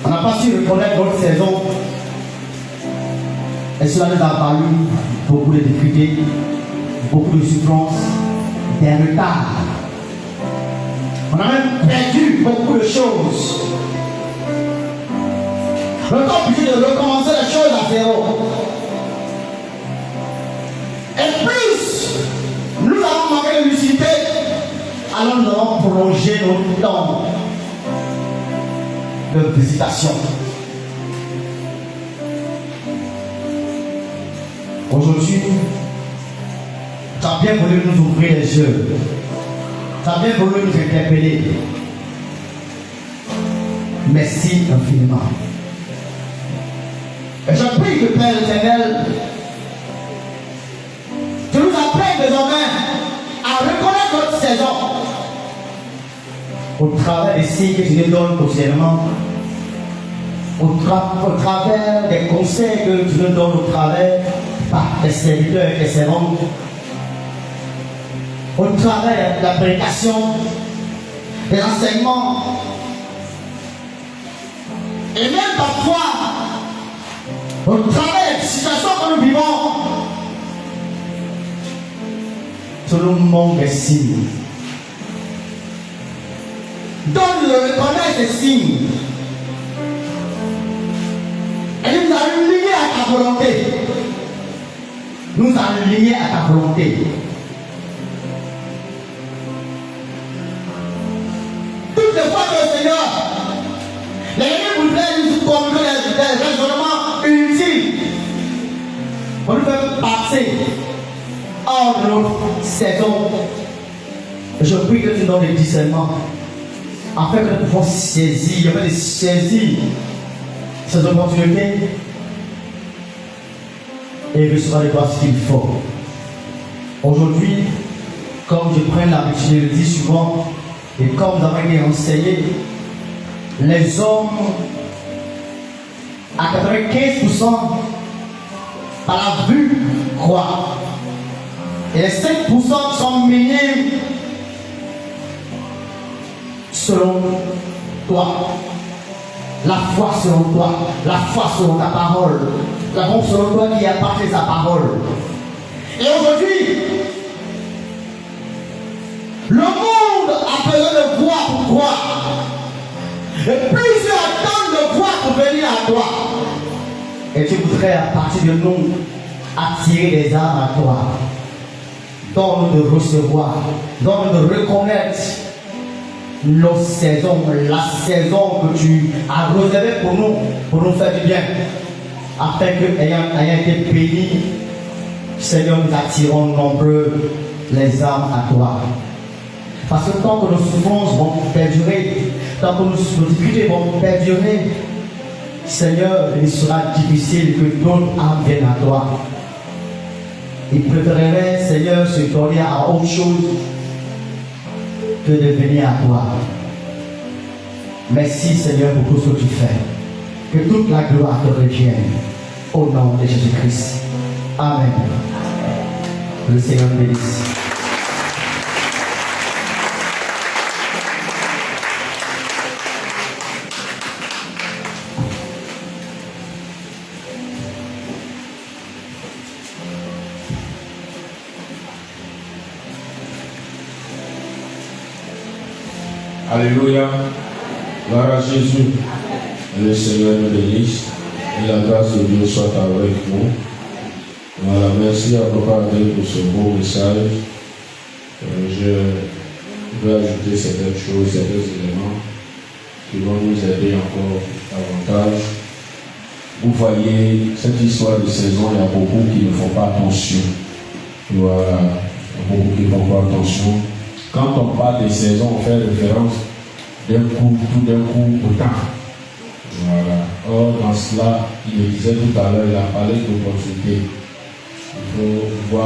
Speaker 1: On n'a pas su reconnaître notre saison. Et cela nous a valu beaucoup de difficultés, beaucoup de souffrances, des retards. On a même perdu beaucoup de choses. On est obligé de recommencer les choses à zéro. Et plus nous avons manqué de lucidité, alors nous allons prolonger notre temps de visitation. Aujourd'hui, tu as bien voulu nous ouvrir les yeux. Tu as bien voulu nous interpeller. Merci infiniment. Et je prie que Père éternel, tu nous apprennes désormais à reconnaître notre saison au travers des signes que tu nous donnes quotidiennement, au travers des conseils que tu nous donnes au travers par tes serviteurs et tes servantes, au travers de la prédication, des enseignements, et même parfois au travers des situations que nous vivons. Tu nous montres des signes. Donne-le reconnaître ces signes. Et nous aligner à ta volonté. Nous aligner à ta volonté. Toutes les fois que le Seigneur, l'ennemi voudrait nous communiquer des raisonnements inutiles pour nous faire passer hors de notre saison. Je prie que tu nous donnes le discernement afin que nous puissions saisir, ces opportunités et recevoir de toi ce qu'il faut. Aujourd'hui, comme je prends l'habitude de le dire souvent, et comme nous avons été enseignés, les hommes à 95% par la vue croient. Et les 5% sont minimes selon toi. La foi selon toi, la foi selon ta parole, la foi selon toi qui a parlé sa parole. Et aujourd'hui, le monde a besoin de voir pour croire. Et plusieurs attendent de voir pour venir à toi. Et tu voudrais à partir de nous attirer les âmes à toi. Donne-nous de recevoir, donne-nous de reconnaître nos saisons, la saison que tu as réservée pour nous faire du bien, afin que, ayant été bénis, Seigneur, nous attirons nombreux les âmes à toi. Parce que tant que nos souffrances vont perdurer, tant que nos difficultés vont perdurer, Seigneur, il sera difficile que d'autres âmes viennent à toi. Il préférerait, Seigneur, se donner à autre chose que de venir à toi. Merci, Seigneur, pour tout ce que tu fais. Que toute la gloire te revienne. Au nom de Jésus-Christ. Amen. Le Seigneur nous bénisse.
Speaker 2: Alléluia. Gloire à Jésus. Le Seigneur nous bénisse. Et la grâce de Dieu soit avec nous. Voilà, merci à Papa Adel pour ce beau message. Je vais ajouter certaines choses, certains éléments qui vont nous aider encore davantage. Vous voyez, cette histoire de saison, il y a beaucoup qui ne font pas attention. Voilà, il y a beaucoup qui ne font pas attention. Quand on parle des saisons, on fait référence d'un coup, tout d'un coup, au temps. Voilà. Or, dans cela, il le disait tout à l'heure, il a parlé d'opportunité. Il faut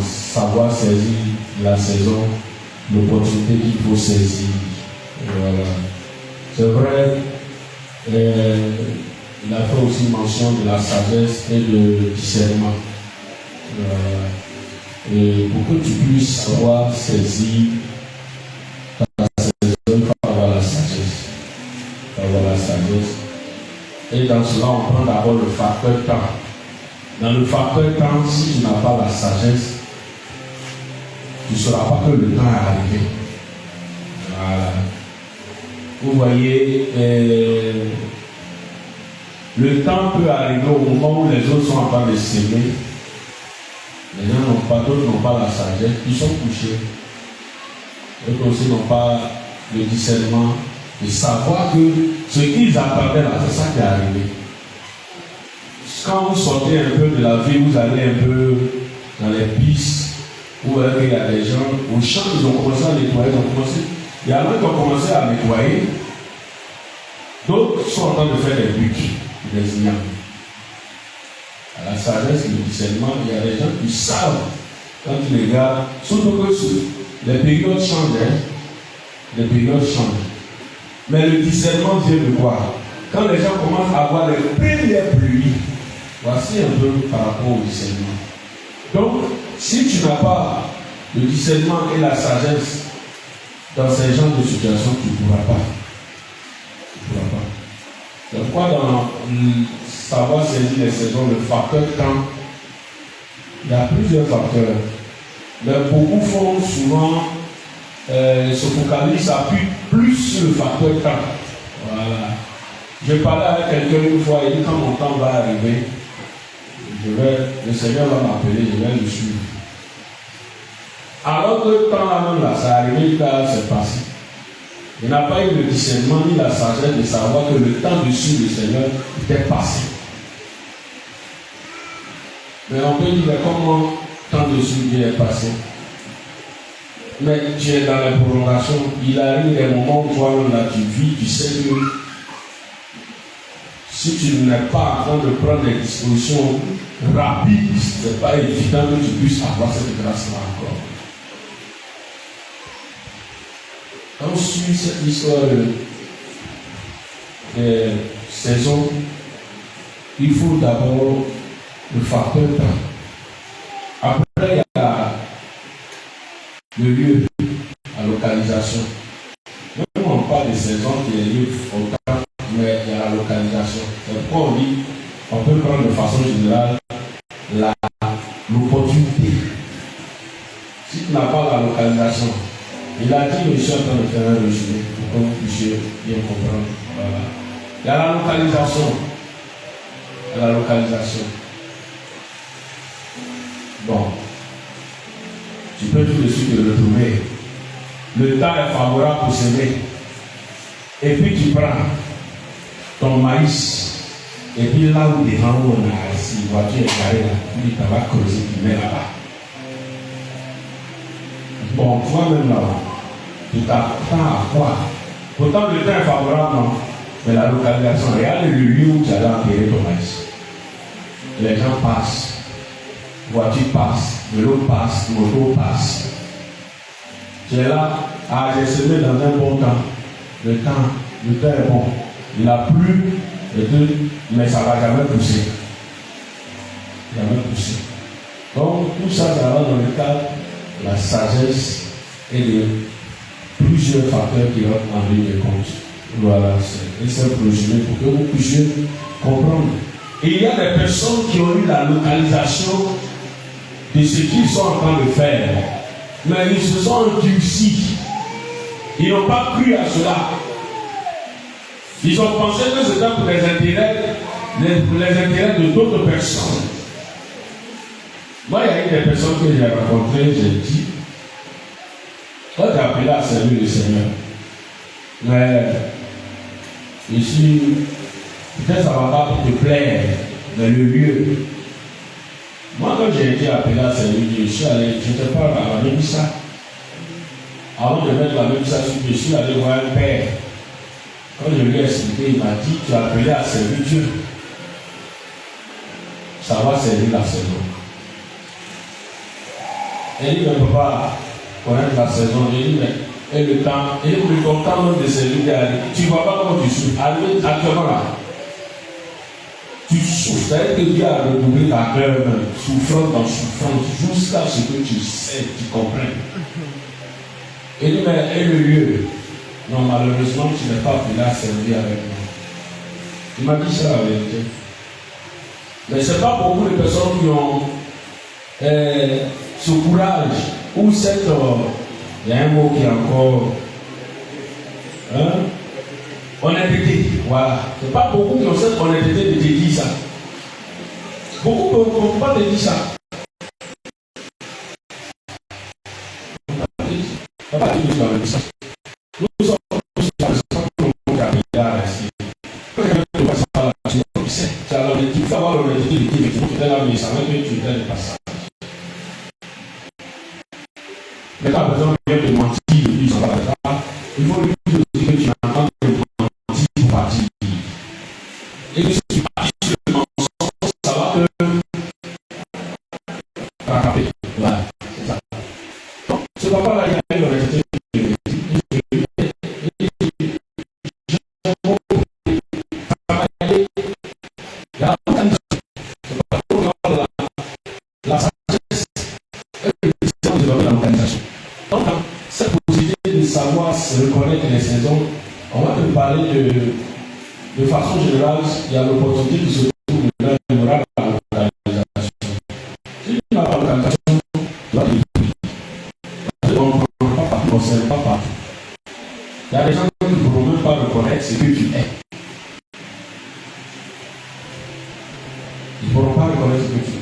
Speaker 2: savoir saisir la saison, l'opportunité qu'il faut saisir. Voilà. C'est vrai, il a fait aussi mention de la sagesse et de discernement. Et pour que tu puisses savoir saisir ta saison, il faut avoir la sagesse. Il faut avoir la sagesse. Et dans cela, on prend d'abord le facteur temps. Dans le facteur temps, si tu n'as pas la sagesse, tu ne sauras pas que le temps est arrivé. Voilà. Vous voyez, le temps peut arriver au moment où les autres sont en train de s'aimer. Les gens n'ont pas, d'autres n'ont pas la sagesse, ils sont couchés. D'autres aussi n'ont pas le discernement de savoir que ce qu'ils attendaient là, c'est ça qui est arrivé. Quand vous sortez un peu de la vie, vous allez un peu dans les pistes, où il y a des gens, au champ, ils ont commencé à nettoyer, il y en a qui ont commencé à nettoyer, d'autres sont en train de faire des buts, des ignames. À la sagesse, le discernement, il y a des gens qui savent, quand tu les regardes, surtout que les périodes changent, les périodes changent. Mais le discernement vient de quoi? Quand les gens commencent à avoir les premières pluies, voici un peu par rapport au discernement. Donc, si tu n'as pas le discernement et la sagesse dans ces genres de situations, tu ne pourras pas. Tu ne pourras pas. Donc, quoi dans savoir saisir les saisons, le facteur temps, il y a plusieurs facteurs. Mais beaucoup font souvent se focalisent, s'appuient plus sur le facteur temps. Voilà. Je parlais avec quelqu'un une fois, il dit quand mon temps va arriver, le Seigneur va m'appeler, je vais le suivre. Alors que le temps là-même, ça arrivé, c'est passé. Il n'a pas eu le discernement ni la sagesse de savoir que le temps de suivre le Seigneur était passé. Mais on peut dire comment le temps de suivre est passé. Mais tu es dans la prolongation. Il arrive des moments où toi-même là tu vis, tu sais que si tu n'es pas en train de prendre des dispositions rapides, ce n'est pas évident que tu puisses avoir cette grâce-là encore. Quand on suit cette histoire de saison, il faut d'abord le facteur temps. Après, il y a le lieu, la localisation. Même on parle de saison qui est liée au temps, mais il y a la localisation. C'est pourquoi on dit, on peut prendre de façon générale l'opportunité. Si tu n'as pas la localisation, il a dit, je suis en train de faire un résumé pour que vous puissiez bien comprendre. Voilà. Il y a la localisation. Il y a la localisation. Bon. Tu peux tout de suite le retrouver. Le temps est favorable pour s'aimer. Et puis tu prends ton maïs. Et puis là où devant où on a assis, la voiture est carrée là, puis tu vas creuser, tu mets là-bas. Bon, toi-même là-bas, tu t'attends à quoi? Pourtant le temps est favorable, non? Mais la localisation, regarde le lieu où tu allais enterrer ton maïs. Les gens passent. Voiture passe, vélo passe, moto passe. Tu es là, j'ai semé dans un bon temps. Le temps est bon. Il a plu, mais ça ne va jamais pousser. Jamais pousser. Donc, tout ça, ça va dans le cadre de la sagesse et de plusieurs facteurs qui rentrent en ligne de compte. Voilà, c'est un simple résumé pour que vous puissiez comprendre. Et il y a des personnes qui ont eu la localisation de ce qu'ils sont en train de faire. Mais ils se sont endurcis. Ils n'ont pas cru à cela. Ils ont pensé que c'était pour les intérêts de d'autres personnes. Moi, il y a eu des personnes que j'ai rencontrées, j'ai dit, toi tu as appelé à servir le Seigneur. Mais ici, peut-être ça ne va pas te plaire, mais le lieu. Moi, quand j'ai été appelé à servir Dieu, je suis allé, je n'étais pas à la Mébissa. Avant de mettre la Mébissa sur pied, je suis allé voir un père. Quand je lui ai expliqué, il m'a dit, tu as appelé à servir Dieu. Ça va servir la saison. Et il ne peut pas connaître la saison. Il dit, mais et le temps, et le temps même de servir Dieu, tu ne vois pas comment tu suis. Arrivé actuellement là. tu souffres, c'est-à-dire que Dieu a redoublé ta cœur, souffrance dans souffrance, jusqu'à ce que tu sais, tu comprennes. Et dit, mais et le lieu? Non, malheureusement, tu n'es pas appelé à servir avec moi. Il m'a dit ça la vérité. Mais ce n'est pas beaucoup de personnes qui ont ce courage ou cette. Il y a un mot qui est encore. Honnêteté. Voilà. Ce n'est pas beaucoup qui ont cette honnêteté de te dire ça. Beaucoup ne peuvent pas te dire ça. Nous sommes tous dans le centre de la c'est alors il faut avoir l'honnêteté de dire que tu es là, mais ça veut dire que tu es le passage. Mais quand la personne vient te mentir depuis son passage, il faut lui dire aussi que tu entends te mentir pour partir. Et que si tu partis sur le mensonge, ça va te rattraper. Voilà, c'est ça. Donc, ce papa-là, il a eu l'honnêteté. La sagesse est de l'organisation. Donc, cette possibilité de savoir se reconnaître les saisons, on va te parler de façon générale, il y a l'opportunité qui se trouve de l'organisation. Si tu n'as pas l'organisation, tu vas te détruire. On ne comprend pas partout, on ne sait pas partout. Il y a des gens qui ne pourront même pas reconnaître ce que tu es. Ils ne pourront pas reconnaître ce que tu es.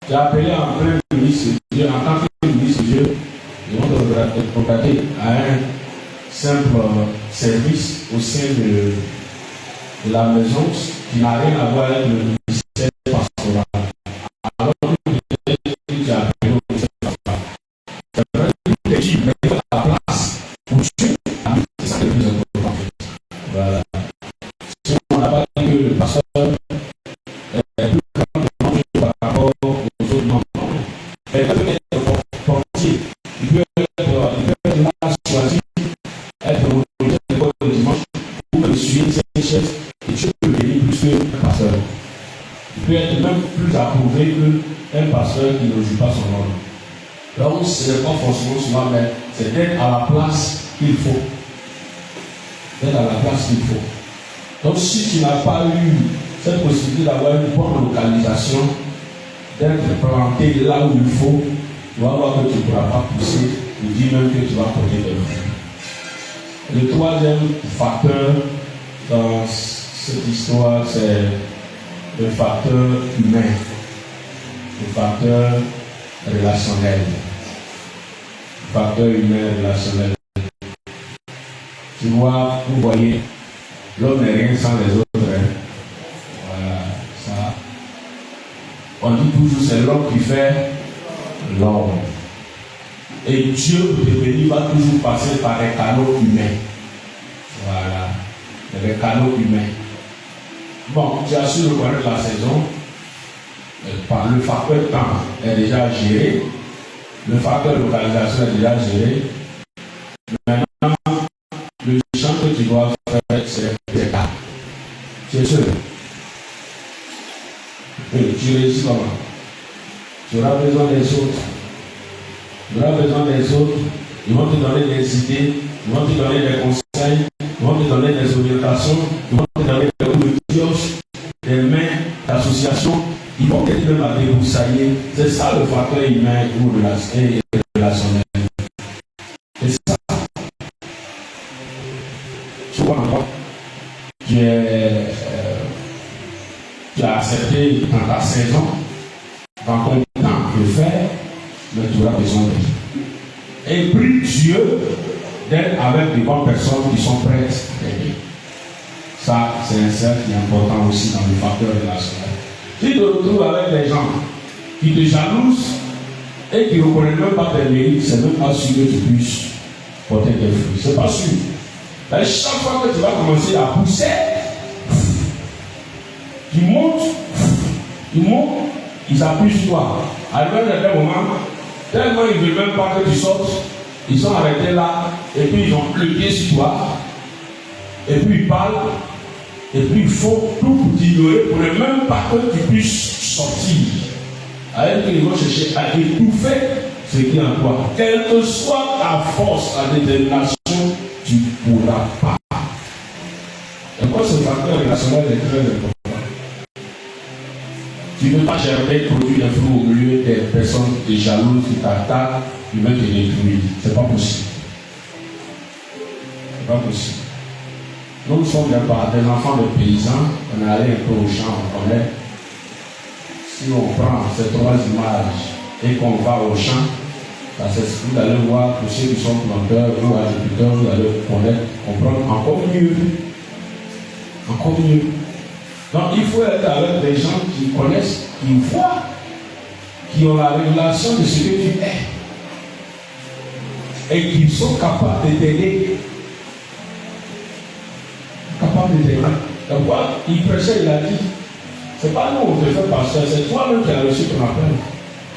Speaker 2: Tu as appelé en plein ministre de Dieu, en tant que ministre de Dieu, ils vont te contacter à un simple service au sein de la maison qui n'a rien à voir avec le ministère pastoral. Alors que tu as appelé au ministère pastoral. C'est vrai que tu mets à la place où tu es, c'est ça le plus important. Voilà. Si on n'a pas dit que le pasteur est plus grand par rapport aux autres membres, mais il peut être portier, il peut être là choisi, être au l'école le dimanche, ou me suivre ses chaises, et tu peux venir plus qu'un pasteur. Il peut être même plus approuvé qu'un pasteur qui ne joue pas son rôle. Donc ce n'est pas forcément souvent, mais c'est d'être à la place qu'il faut. D'être à la place qu'il faut. Donc si tu n'as pas eu cette possibilité d'avoir une bonne localisation, d'être planté là où il faut, tu vas voir que tu ne pourras pas pousser, ou dire même que tu vas porter des fruits. Le troisième facteur dans cette histoire, c'est le facteur humain, le facteur relationnel. Le facteur humain relationnel. Tu vois, vous voyez, l'homme n'est rien sans les autres. Voilà, ça. On dit toujours c'est l'homme qui fait l'homme. Et Dieu, pour te bénir, va toujours passer par des canaux humains. Voilà, des canaux humains. Bon, tu as su reconnaître la saison. Par le facteur temps est déjà géré. Le facteur localisation est déjà géré. Maintenant, le champ que tu dois faire, c'est les cas. Tu es sûr? Tu réussis comment? Tu auras besoin des autres. Tu auras besoin des autres. Ils vont te donner des idées. Ils vont te donner des conseils. Ils vont te donner des orientations. Ils vont te donner des coups de pioche, des mains d'association. Ils vont t'aider même à débroussailler. C'est ça le facteur humain ou relationnel. C'est ça. Tu vois encore? Tu as accepté dans ta saison, dans ton temps de faire, mais tu auras besoin d'elle. Et prie Dieu d'être avec des bonnes personnes qui sont prêtes à t'aider. Ça, c'est un cercle qui est important aussi dans le facteur relationnel. Si tu te retrouves avec des gens qui te jalousent et qui ne reconnaissent même pas tes mérites, c'est même pas sûr que tu puisses porter tes fruits. C'est pas sûr. Et chaque fois que tu vas commencer à pousser, ils montent, ils s'appuient sur toi. À un moment, tellement ils ne veulent même pas que tu sortes, ils sont arrêtés là, et puis ils ont le pied sur toi, et puis ils parlent, Et puis ils font tout pour t'ignorer, pour ne même pas que tu puisses sortir. Alors qu'ils vont chercher à étouffer ce qui est en toi. Quelle que soit ta force, ta détermination, tu ne pourras pas. Et quoi ce facteur relationnel est très important. Tu ne peux pas chercher produire des fruits au milieu des personnes des jalouses qui t'attaquent, qui veulent te détruire. C'est pas possible. C'est pas possible. Nous sommes des enfants de paysans, on est allé un peu au champ, on connaît. Si on prend ces trois images et qu'on va au champ, parce que vous allez voir que ceux qui sont planteurs ou agriculteurs, vous allez connaître, comprendre encore mieux. Encore mieux. Donc il faut être avec des gens qui connaissent, qui voient, qui ont la révélation de ce que tu es. Et qui sont capables de t'aider. Capable de t'aider. Donc quoi, il prêchait, il a dit, c'est pas nous on te fait pasteur, c'est toi-même qui as reçu ton appel.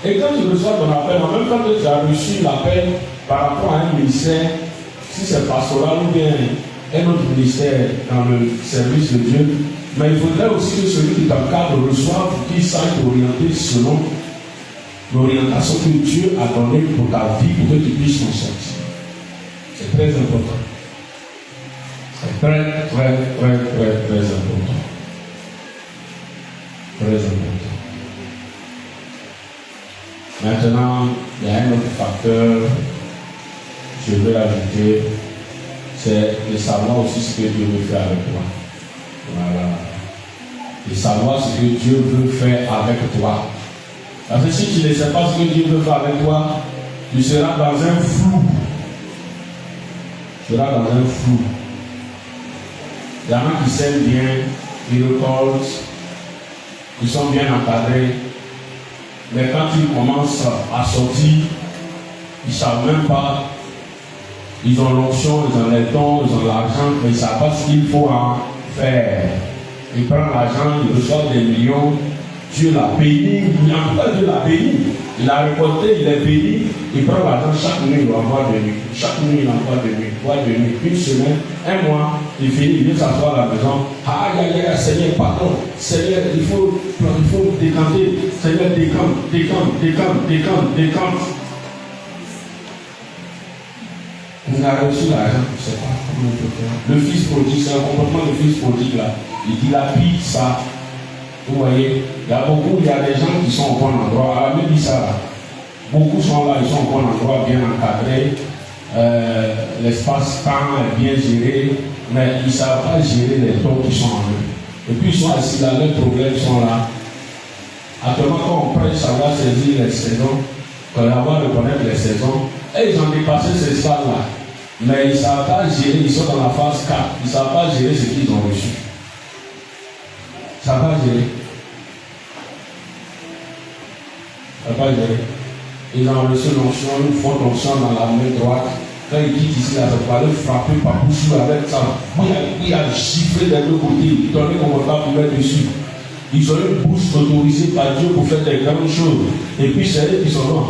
Speaker 2: Et quand tu reçois ton appel, en même temps que tu as reçu l'appel par rapport à un ministère, si c'est pastoral ou bien un autre ministère dans le service de Dieu, mais il faudrait aussi que celui qui t'encadre reçoive pour qu'il sache t'orienter selon l'orientation que Dieu a donnée pour ta vie, pour que tu puisses t'en sortir. C'est très important. C'est très important. Très important. Maintenant, il y a un autre facteur, je vais l'ajouter, c'est de savoir aussi ce que Dieu veut faire avec toi. Voilà. De savoir ce que Dieu veut faire avec toi. Parce que si tu ne sais pas ce que Dieu veut faire avec toi, tu seras dans un flou. Tu seras dans un flou. Il y en a qui s'aiment bien, ils récoltent, ils sont bien encadrés. Mais quand ils commencent à sortir, ils ne savent même pas. Ils ont l'onction, ils ont les dons, ils ont l'argent, mais ils ne savent pas ce qu'il faut en faire. Ils prennent l'argent, ils reçoivent des millions. Dieu l'a béni, en tout cas Dieu l'a béni. Il a récolté, il est béni. Il prend l'argent chaque nuit, il envoie de nuit. Chaque nuit, il envoie de nuit. Une semaine, un mois, il finit, il vient s'asseoir à la maison. Seigneur, pardon. Seigneur, il faut décanter. Seigneur, décante. On a reçu l'argent, je ne sais pas comment on peut faire. Le fils prodigue, c'est un comportement de fils prodigue là. Il dilapide ça. Vous voyez, il y a des gens qui sont au bon endroit. Même dit ça là. Beaucoup sont là, ils sont au bon endroit, bien encadrés. L'espace-temps est bien géré, mais ils ne savent pas gérer les dons qui sont en eux. Et puis ils sont assis là, leurs problèmes sont là. Actuellement, quand on prêche, ça va saisir les saisons, on va reconnaître les saisons. Et ils ont dépassé ces stades-là. Mais ils ne savent pas gérer, ils sont dans la phase 4. Ils ne savent pas gérer ce qu'ils ont reçu. Ça va gérer. Ça va gérer. Ils ont reçu l'onction, une forte onction dans la main droite. Quand ils quittent ici, là, ça va aller frapper partout avec ça. Il y a chiffré des deux côtés. Ils donnaient qu'on ne va pas mettre dessus. Ils ont une bouche autorisée par Dieu pour faire des grandes choses. Et puis c'est eux qui sont là.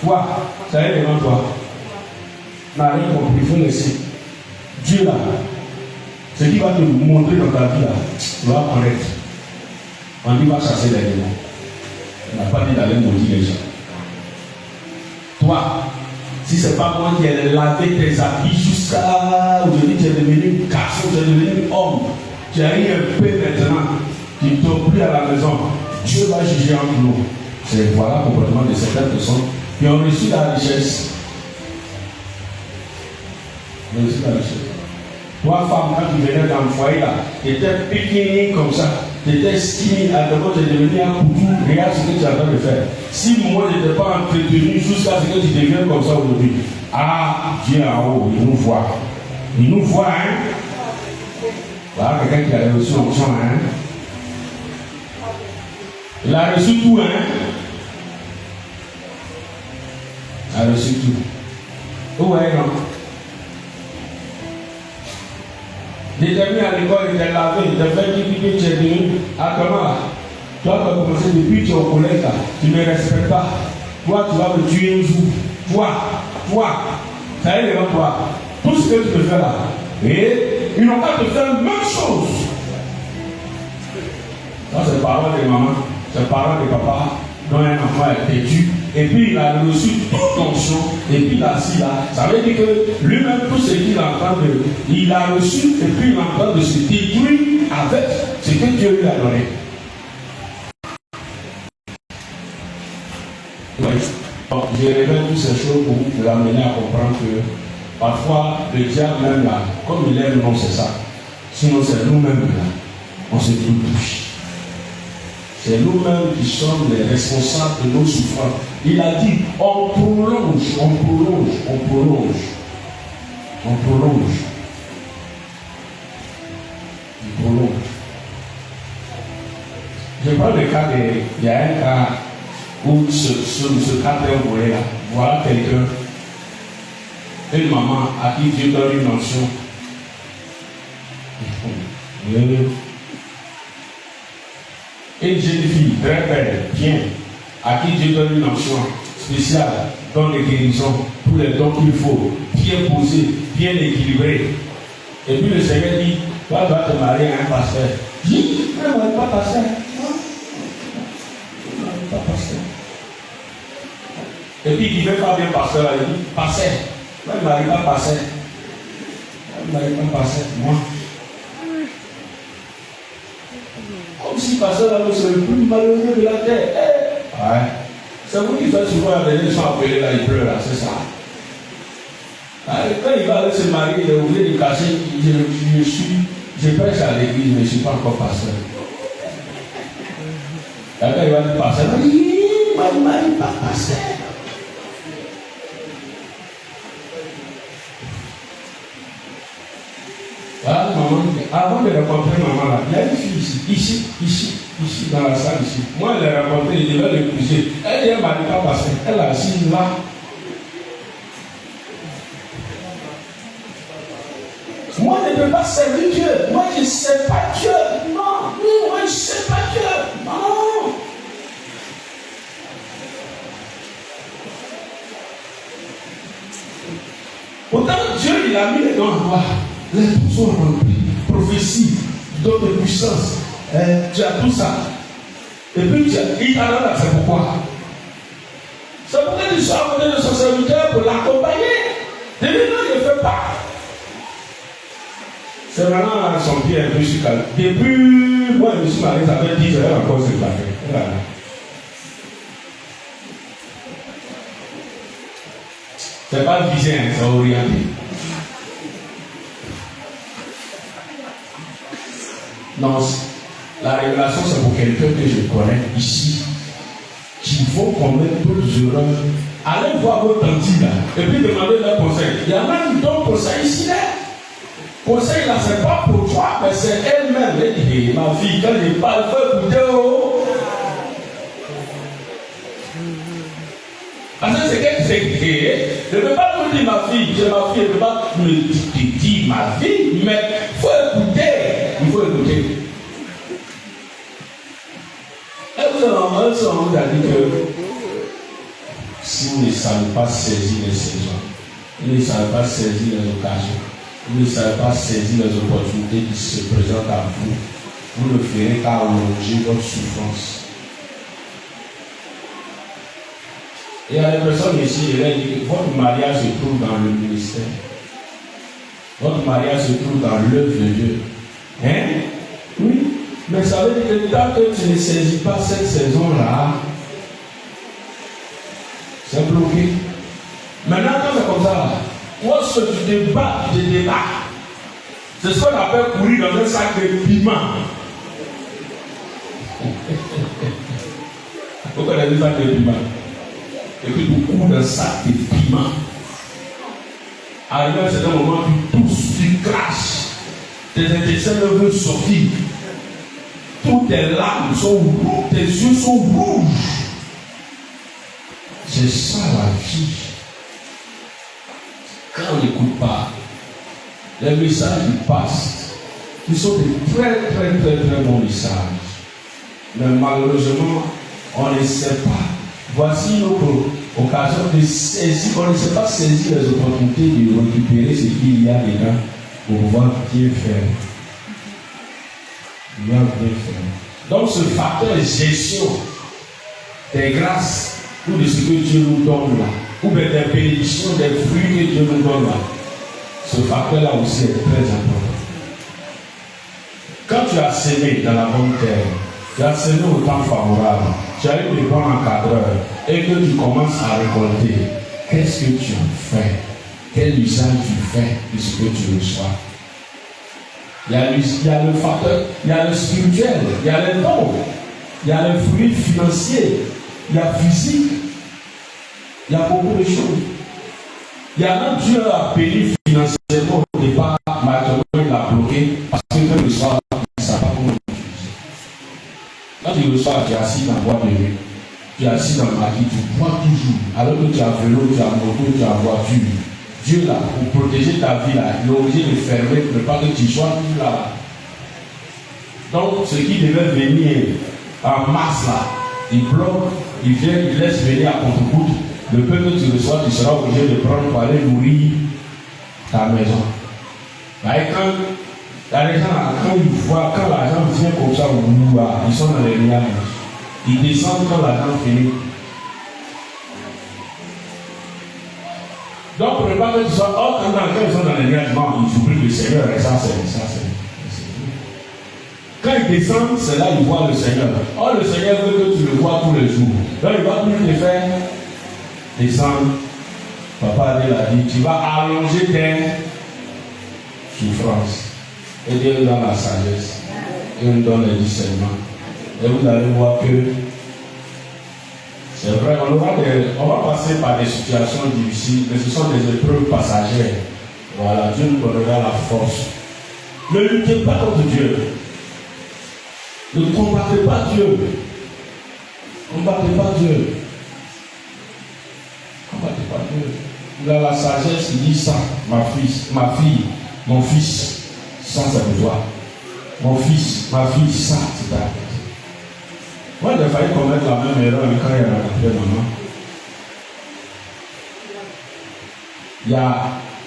Speaker 2: Vois. Ça y est devant toi. N'a rien compris, il faut laisser. Dieu là, ce qui va te montrer dans ta vie là, tu vas connaître. On dit va chasser les démons. On n'a pas dit d'aller maudire les gens. Toi, si ce n'est pas moi qui ai lavé tes habits jusqu'à aujourd'hui, tu es devenu garçon, tu es devenu homme, tu as eu un peu maintenant, tu ne tombes plus à la maison, Dieu va juger entre nous. C'est voilà le comportement de certaines personnes qui ont reçu la richesse. Toi, femme, quand tu venais dans le foyer là, tu étais piquini comme ça, tu étais skinny, à demain tu es devenu un couteau, regarde ce que tu es en train de faire. Si moi je n'étais pas entretenu jusqu'à ce que tu deviennes comme ça aujourd'hui, Dieu en haut, il nous voit. Il nous voit, hein. Voilà quelqu'un qui a reçu l'onction, hein. Il a reçu tout, hein. Il a reçu tout. Ouais, non. Déterminé à l'école, il était lavé, il était fait que tu es devenu. Comment? Toi, tu as commencé depuis que tu es au collège, là. Tu ne me respectes pas. Toi, tu vas me tuer un jour. Toi. Ça y est devant toi. Tout ce que tu peux faire là. Et ils n'ont pas te faire la même chose. Ça, c'est parents de maman, c'est parents de papa, dont un enfant est têtu, et puis il a reçu toute l'onction, et puis il a assis là. Ça veut dire que lui-même, tout ce qu'il est en train de. Il a reçu, et puis il est en train de se détruire avec ce que Dieu lui a donné. Donc, je révèle toutes ces choses pour vous amener à comprendre que parfois, le diable même là, comme il est, non, c'est ça. Sinon, c'est nous-mêmes là, on se touche. C'est nous-mêmes qui sommes les responsables de nos souffrances. Il a dit, on prolonge, on prolonge, on prolonge. On prolonge. On prolonge. Je prends le cas de. Il y a un cas où ce cas est envoyé là. Voilà quelqu'un, une maman à qui Dieu donne une onction. Une jeune fille très belle, bien, à qui Dieu donne une onction spéciale, donne les guérisons, tous les dons qu'il faut, bien posé, bien équilibré. Et puis le Seigneur dit, toi tu vas te marier à un pasteur. Dis, ne marie pas pasteur. Ne marie pas pasteur. Et puis il ne veut pas bien pasteur, il dit, pasteur. Ne marie pas pasteur. Ne marie pas pasteur, moi. Comme si pasteur là, c'est le plus malheureux de la terre. Ouais. C'est vous qui faites souvent les gens sont appelés là, ils pleurent là, c'est ça. Quand il va aller se marier, il est obligé de cacher, je prêche à l'église, mais je ne suis pas encore pasteur. Et quand il va dire pasteur, il dit, je ne marie pas pasteur. Voilà, maman, avant de rencontrer maman là, il y a une fille ici, dans la salle ici. Moi, je l'ai rencontrée, je devais l'épouser. Elle dit, elle m'a dit pas passer. Elle a assis là. Moi, je ne peux pas servir Dieu. Moi, je ne sais pas Dieu. Non, moi, je ne sais pas Dieu. Non. Pourtant, Dieu, il a mis les dons à toi. Les dons sont remplis. Prophétie, don de puissance. Tu as tout ça. Et puis, il t'a donné, c'est pourquoi. C'est pourquoi tu sois à côté de son serviteur pour l'accompagner. Et lui, non, il ne fait pas. C'est maintenant son pied un peu sur calme. Depuis, moi, je me suis marié, ça fait 10 ans, encore c'est pas fait. Voilà. C'est pas visé, c'est orienté. Non, la révélation, c'est pour quelqu'un que je connais ici, qui faut commettre d'autres erreurs. Allez voir votre tante là, et puis demandez leur conseil. Il y en a qui donnent conseil ici là. Conseil là, c'est pas pour toi, mais c'est elle-même. Elle dit, ma fille, quand je parle, faut écouter. Parce que c'est qu'elle s'est créée. Je ne peux pas vous dire ma fille, j'ai ma fille, je ne peux pas me dire ma fille, mais il faut écouter. Il faut écouter. Elle vous a dit que si vous ne savez pas saisir les saisons, vous ne savez pas saisir les occasions, vous ne savez pas saisir les opportunités qui se présentent à vous, vous ne ferez qu'à allonger votre souffrance. Et il y a des personnes ici, il a dit que votre mariage se trouve dans le ministère. Votre mariage se trouve dans l'œuvre de Dieu. Hein? Oui. Mais ça veut dire que tant que tu ne saisis pas cette saison-là, c'est bloqué. Maintenant, quand c'est comme ça, lorsque tu te bats, tu te débats. C'est ce qu'on appelle courir dans un sac de piment. Vous connaissez le sac de piment? Et puis tu cours dans un sac de piment. Arrivé à un certain moment, tu tousses, tu craches. Tes intestins ne veulent sortir. Toutes tes larmes sont rouges, tes yeux sont rouges. C'est ça la vie. Quand on n'écoute pas, les messages qui passent, ils sont de très bons messages. Mais malheureusement, on ne sait pas. Voici notre occasion de saisir. On ne sait pas saisir les opportunités de récupérer ce qu'il y a dedans pour pouvoir bien faire. Bien faire. Donc ce facteur gestion des grâces ou de ce que Dieu nous donne là, ou bien des bénédictions, des fruits que Dieu nous donne là, ce facteur-là aussi est très important. Quand tu as semé dans la bonne terre, tu as semé au temps favorable, tu as eu des bons encadreurs et que tu commences à récolter, qu'est-ce que tu en fais? Quel usage tu fais de ce que tu reçois? Il y a le facteur, il y a le spirituel, il y a les dons, il y a les fruits financiers, il y a physique, il y a beaucoup de choses. Il y a même Dieu a béni financièrement au départ, maintenant il l'a bloqué parce que même le soir, il ne savait pas comment l'utiliser. Quand tu reçois, tu es assis dans la boîte de nuit, tu es assis dans le maquis, tu bois toujours, alors que tu as vélo, tu as moto, tu as voiture. Dieu là, pour protéger ta vie là, il est obligé de fermer, de ne pas que tu sois tout là. Donc, ce qui devait venir en masse là, il bloque, il vient, il laisse venir à contre-coup. Le peu que tu reçois, tu seras obligé de prendre pour aller nourrir ta maison. Mais quand les gens, quand ils voient, quand l'argent vient comme ça au bout, ils sont dans les nuages. Ils descendent quand l'argent finit. Donc, pour ne pas que tu sois, quand ils sont dans les nuages, ils oublient le Seigneur et ça, c'est. Quand ils descendent, c'est là qu'ils voient le Seigneur. Oh, le Seigneur veut que tu le vois tous les jours. Donc, il va plus te faire descendre. Papa Adé l'a dit, tu vas allonger tes souffrances. Et Dieu nous donne la sagesse. Et nous donne le discernement. Et vous allez voir que c'est vrai, on va passer par des situations difficiles, mais ce sont des épreuves passagères. Voilà, Dieu nous donnera la force. Ne luttez pas contre Dieu. Ne combattez pas Dieu. Combattez pas Dieu. Combattez pas Dieu. Il a la sagesse qui dit ça, ma fille, mon fils, ça c'est de toi. Mon fils, ma fille, ça c'est ta tête. Moi j'ai failli commettre la même erreur quand il y a rencontré maman.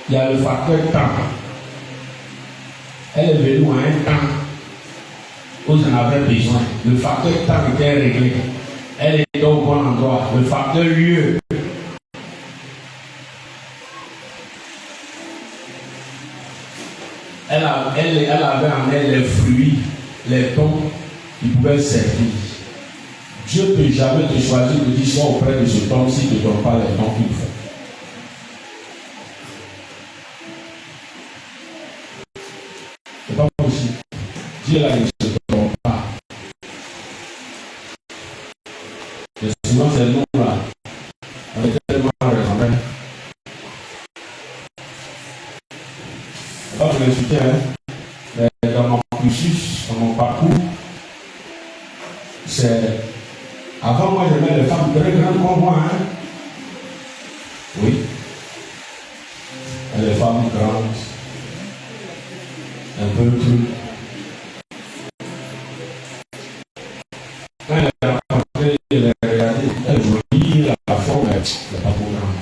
Speaker 2: Il y a le facteur temps. Elle est venue à un temps où j'en avais besoin. Le facteur temps était réglé. Elle était au bon endroit. Le facteur lieu. Elle avait en elle les fruits, les dons qui pouvaient servir. Dieu ne peut jamais te choisir de dire sois auprès de ce don s'il ne te donne pas les dons qu'il faut. C'est pas possible. Dieu là, il ne se donne pas. Et souvent, c'est nous là. On est tellement raisonnés. Alors, je l'expliquais, dans mon cursus, dans mon parcours, c'est. Avant, moi, j'aimais les femmes très grandes comme moi. Oui. Et les femmes grandes. Un peu plus. Quand elle a rencontré, elle a regardé, elle est jolie, la forme, elle n'est pas trop grande.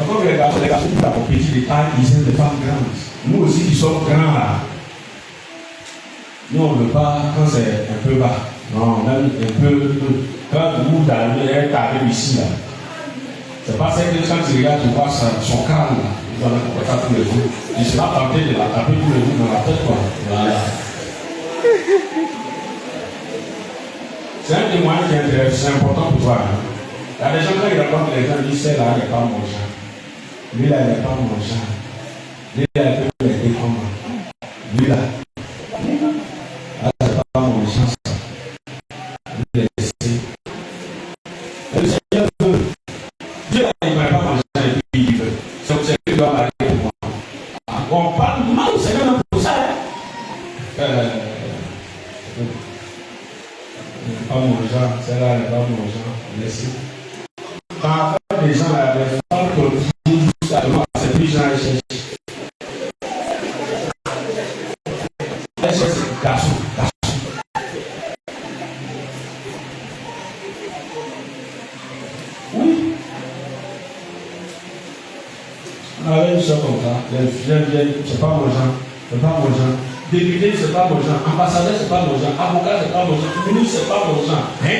Speaker 2: Quand les garçons qui ont petit de taille, ils aiment les femmes grandes. Nous aussi qui sommes grands là, nous on ne veut pas quand c'est un peu bas. Non, même un peu. Quand vous arrivez ici là, c'est pas ça que quand tu regardes, tu vois son crâne là, il va le faire tous les jours. Il sera tenté de la taper tous les jours dans la tête quoi. Voilà. C'est un témoignage qui est intéressant, c'est important pour toi. Hein. Il y a des gens quand ils racontent les gens disent celle-là n'est pas mon genre. Lui là il n'est pas mon genre. Lui là il peut m'aider comme moi. Lui là. Ah, c'est pas mon genre ça. Lui laisser. Le Seigneur veut. Dieu là il ne va pas mon genre et puis il veut. C'est pour ça qu'il doit m'arrêter pour moi. On parle mal au Seigneur pour ça. Pas mon genre, celle-là n'est pas mon genre. Laissez. Quand on fait des gens là, des femmes que jusqu'à demain, c'est plus gens qui cherchent. Elle cherche garçon. Oui. On a soeurs comme ça, les filles viennent, c'est pas mon genre, c'est pas mon genre. Député, c'est pas mon genre. Ambassadeur, c'est pas mon genre. Avocat, c'est pas mon genre. Ministre, c'est pas mon genre. Hein?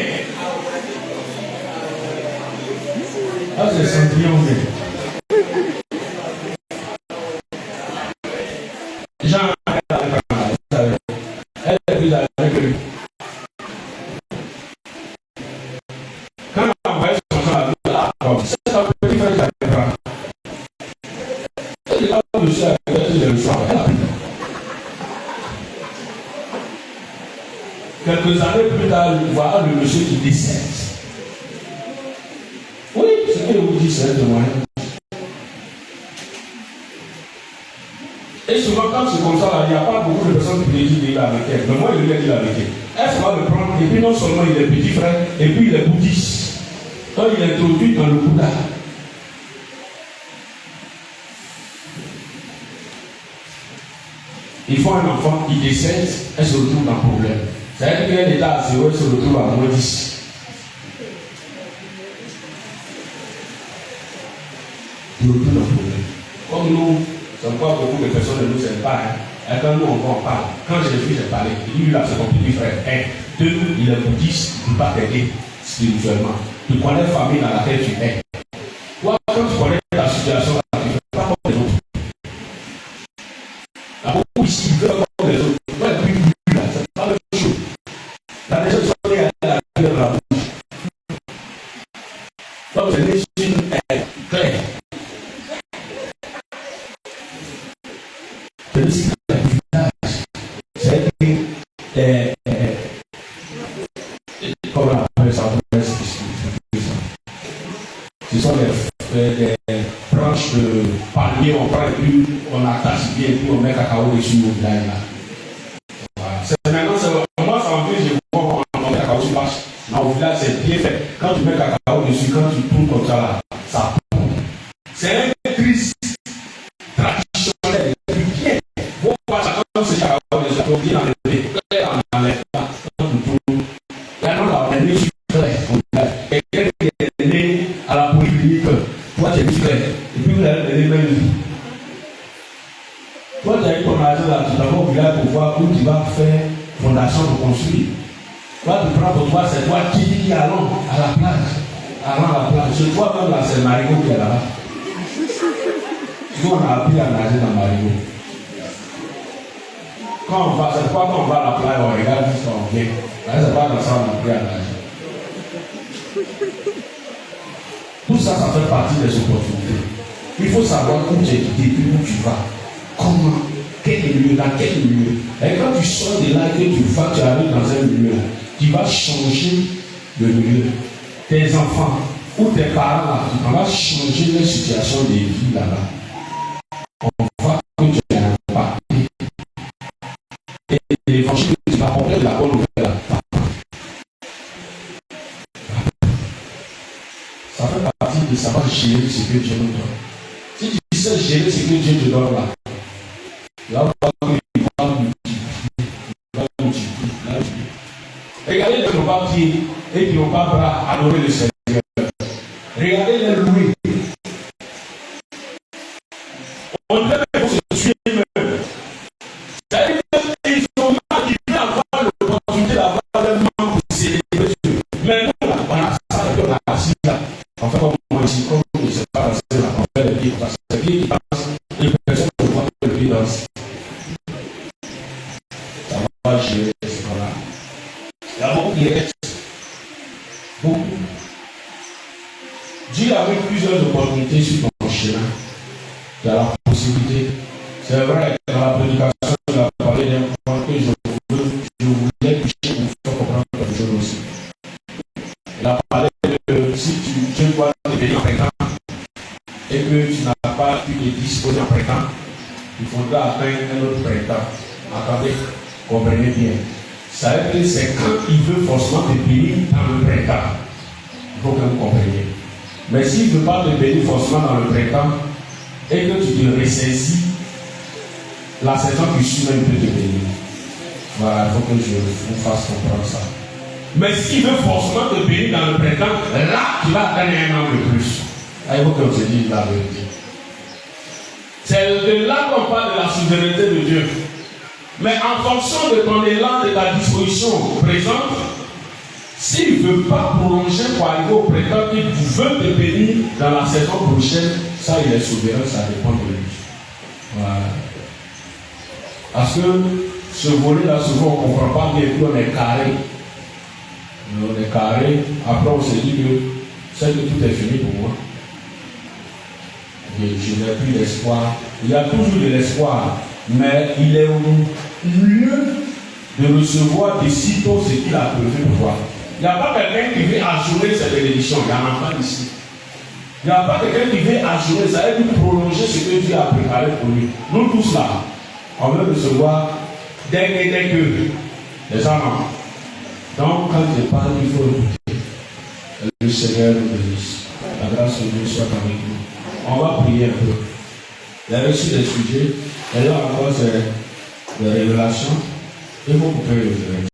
Speaker 2: Ah, c'est Cendrillon, mais. Jean, elle est plus avec lui. Quand on envoie son sang à lui, c'est un petit frère qui la prend. Elle est là où je suis avec elle, le soir. Quelques années plus tard, voilà le monsieur qui décède. Oui, ce que vous dites, c'est de moi. Et souvent, quand c'est comme ça, il n'y a pas beaucoup de personnes qui disent qu'il est avec elle. Mais moi, il lui a dit la vérité. Elle va le prendre, et puis non seulement il est petit frère, et puis il est bouddhiste. Donc il est introduit dans le Bouddha. Il faut un enfant qui décède, elle se retrouve dans le problème. C'est-à-dire qu'elle est à 0, elle se retrouve à moins 10. Il retrouve dans le problème. Comme nous, c'est pas beaucoup de personnes ne nous aiment pas. Et quand nous on parle, quand je suis, j'ai parlé. Lui là, c'est mon petit frère. Un, deux, il est bouddhiste, il ne peut pas t'aider spirituellement. Tu connais la famille dans laquelle tu es. Toi, quand tu connais ta situation, tu ne fais pas comme les autres. Il y a beaucoup ici, ils veulent comme les autres. Toi, plus là, c'est pas la même chose. La déjà sont allés à la gueule de la bouche. Donc, c'est des signes clairs. C'est des signes clairs. C'est comme on appelle ça, ce sont des branches de palmier, on prend et puis on attache bien et puis on met cacao dessus au village là. Voilà. C'est maintenant, moi ça en fait, je vois on met cacao sur vache. Dans le village, c'est bien fait. Quand tu mets cacao dessus, quand tu tournes comme ça là, ça tombe. C'est un triste traditionnel, bien. Vous voyez ça quand c'est cacao dessus, on vient enlever. On n'enlève pas. Quand tu tournes, maintenant là, on est né sur clair. Quelqu'un qui est né à la polyclinique, toi tu es musclé, et puis vous allez donner même vie. Toi tu as eu ton argent là, tu d'abord au village pour voir où tu vas faire fondation pour construire. Toi tu prends pour toi, c'est toi qui allons à la plage. Allons à la plage. Chez toi même là, c'est Marigot qui est là-bas. Nous on a appris à nager dans Marigot. Quand on va, c'est pas quand on va à la plage, on regarde jusqu'à on vient. Là, c'est pas dans ça qu'on a appris à nager. Tout ça, ça fait partie des opportunités. Il faut savoir où tu es quitté, où tu vas. Comment, quel lieu, dans quel lieu. Et quand tu sors de là et que tu arrives dans un lieu, tu vas changer le lieu. Tes enfants ou tes parents là, tu vas changer leur situation de vie là-bas. On va que tu es impacté. Et l'évangile, tu vas porter la bonne nouvelle là. Ça fait partie de savoir gérer ce que Dieu nous donne. Si tu sais gérer ce que Dieu te donne là, là on va multiplier. Regardez les n'ont pas pieds et qui n'ont pas bras à adorer le Seigneur. Regardez les louis. On devait se tuer même. C'est-à-dire qu'ils sont arrivés à avoir l'opportunité d'avoir un membre pour célébrer Dieu. Mais nous, là, on a ça, on a assis là. On fait comme moi ici, comme je ne sais pas danser là, on fait les pieds, parce que les pieds qui dansent, les personnes ne voient que les pieds dansent. Ça va pas gérer ce qu'on-là. Il y a beaucoup qui restent. Beaucoup. Dieu a mis plusieurs opportunités sur ton chemin. Tu as la possibilité. C'est vrai, dans la prédication, il a parlé d'un point que je voulais toucher pour faire comprendre quelque chose aussi. Il a parlé de si tu dois te bénir en prétend et que tu n'as pas pu te disposer en prétend, il faudra atteindre un autre prétend. Attendez, comprenez bien. Ça veut dire que c'est quand il veut forcément te bénir dans le prétend. Il faut que vous compreniez. Mais s'il ne veut pas te bénir forcément dans le prétend et que tu te ressaisis, la saison qui suit même peut te bénir. Voilà, il faut que je vous fasse comprendre ça. Mais s'il veut forcément te bénir dans le printemps, là, tu vas gagner un an de plus. Là, il faut qu'on se dise la vérité. C'est là qu'on parle de la souveraineté de Dieu. Mais en fonction de ton élan, de ta disposition présente, s'il ne veut pas prolonger pour arriver au printemps, il veut te bénir dans la saison prochaine, ça il est souverain, ça dépend de lui. Voilà. Parce que ce volet-là, souvent on ne comprend pas bien, puis on est carré. On est carré, après on se dit que c'est que tout est fini pour moi. Je n'ai plus d'espoir. Il y a toujours de l'espoir, mais il est mieux de recevoir de sitôt ce qu'il a prévu pour toi. Il n'y a pas quelqu'un qui veut ajouter cette bénédiction, il n'y en a pas ici. Il n'y a pas quelqu'un qui veut ajouter, ça veut dire prolonger ce que Dieu a préparé pour lui. Nous tous là, on veut recevoir dès que les amants. Donc quand je parle, il faut écouter. Le Seigneur nous bénisse. La grâce de Dieu soit avec nous. On va prier un peu. Il a reçu des sujets, et là encore c'est des révélations. Et vous pouvez le faire.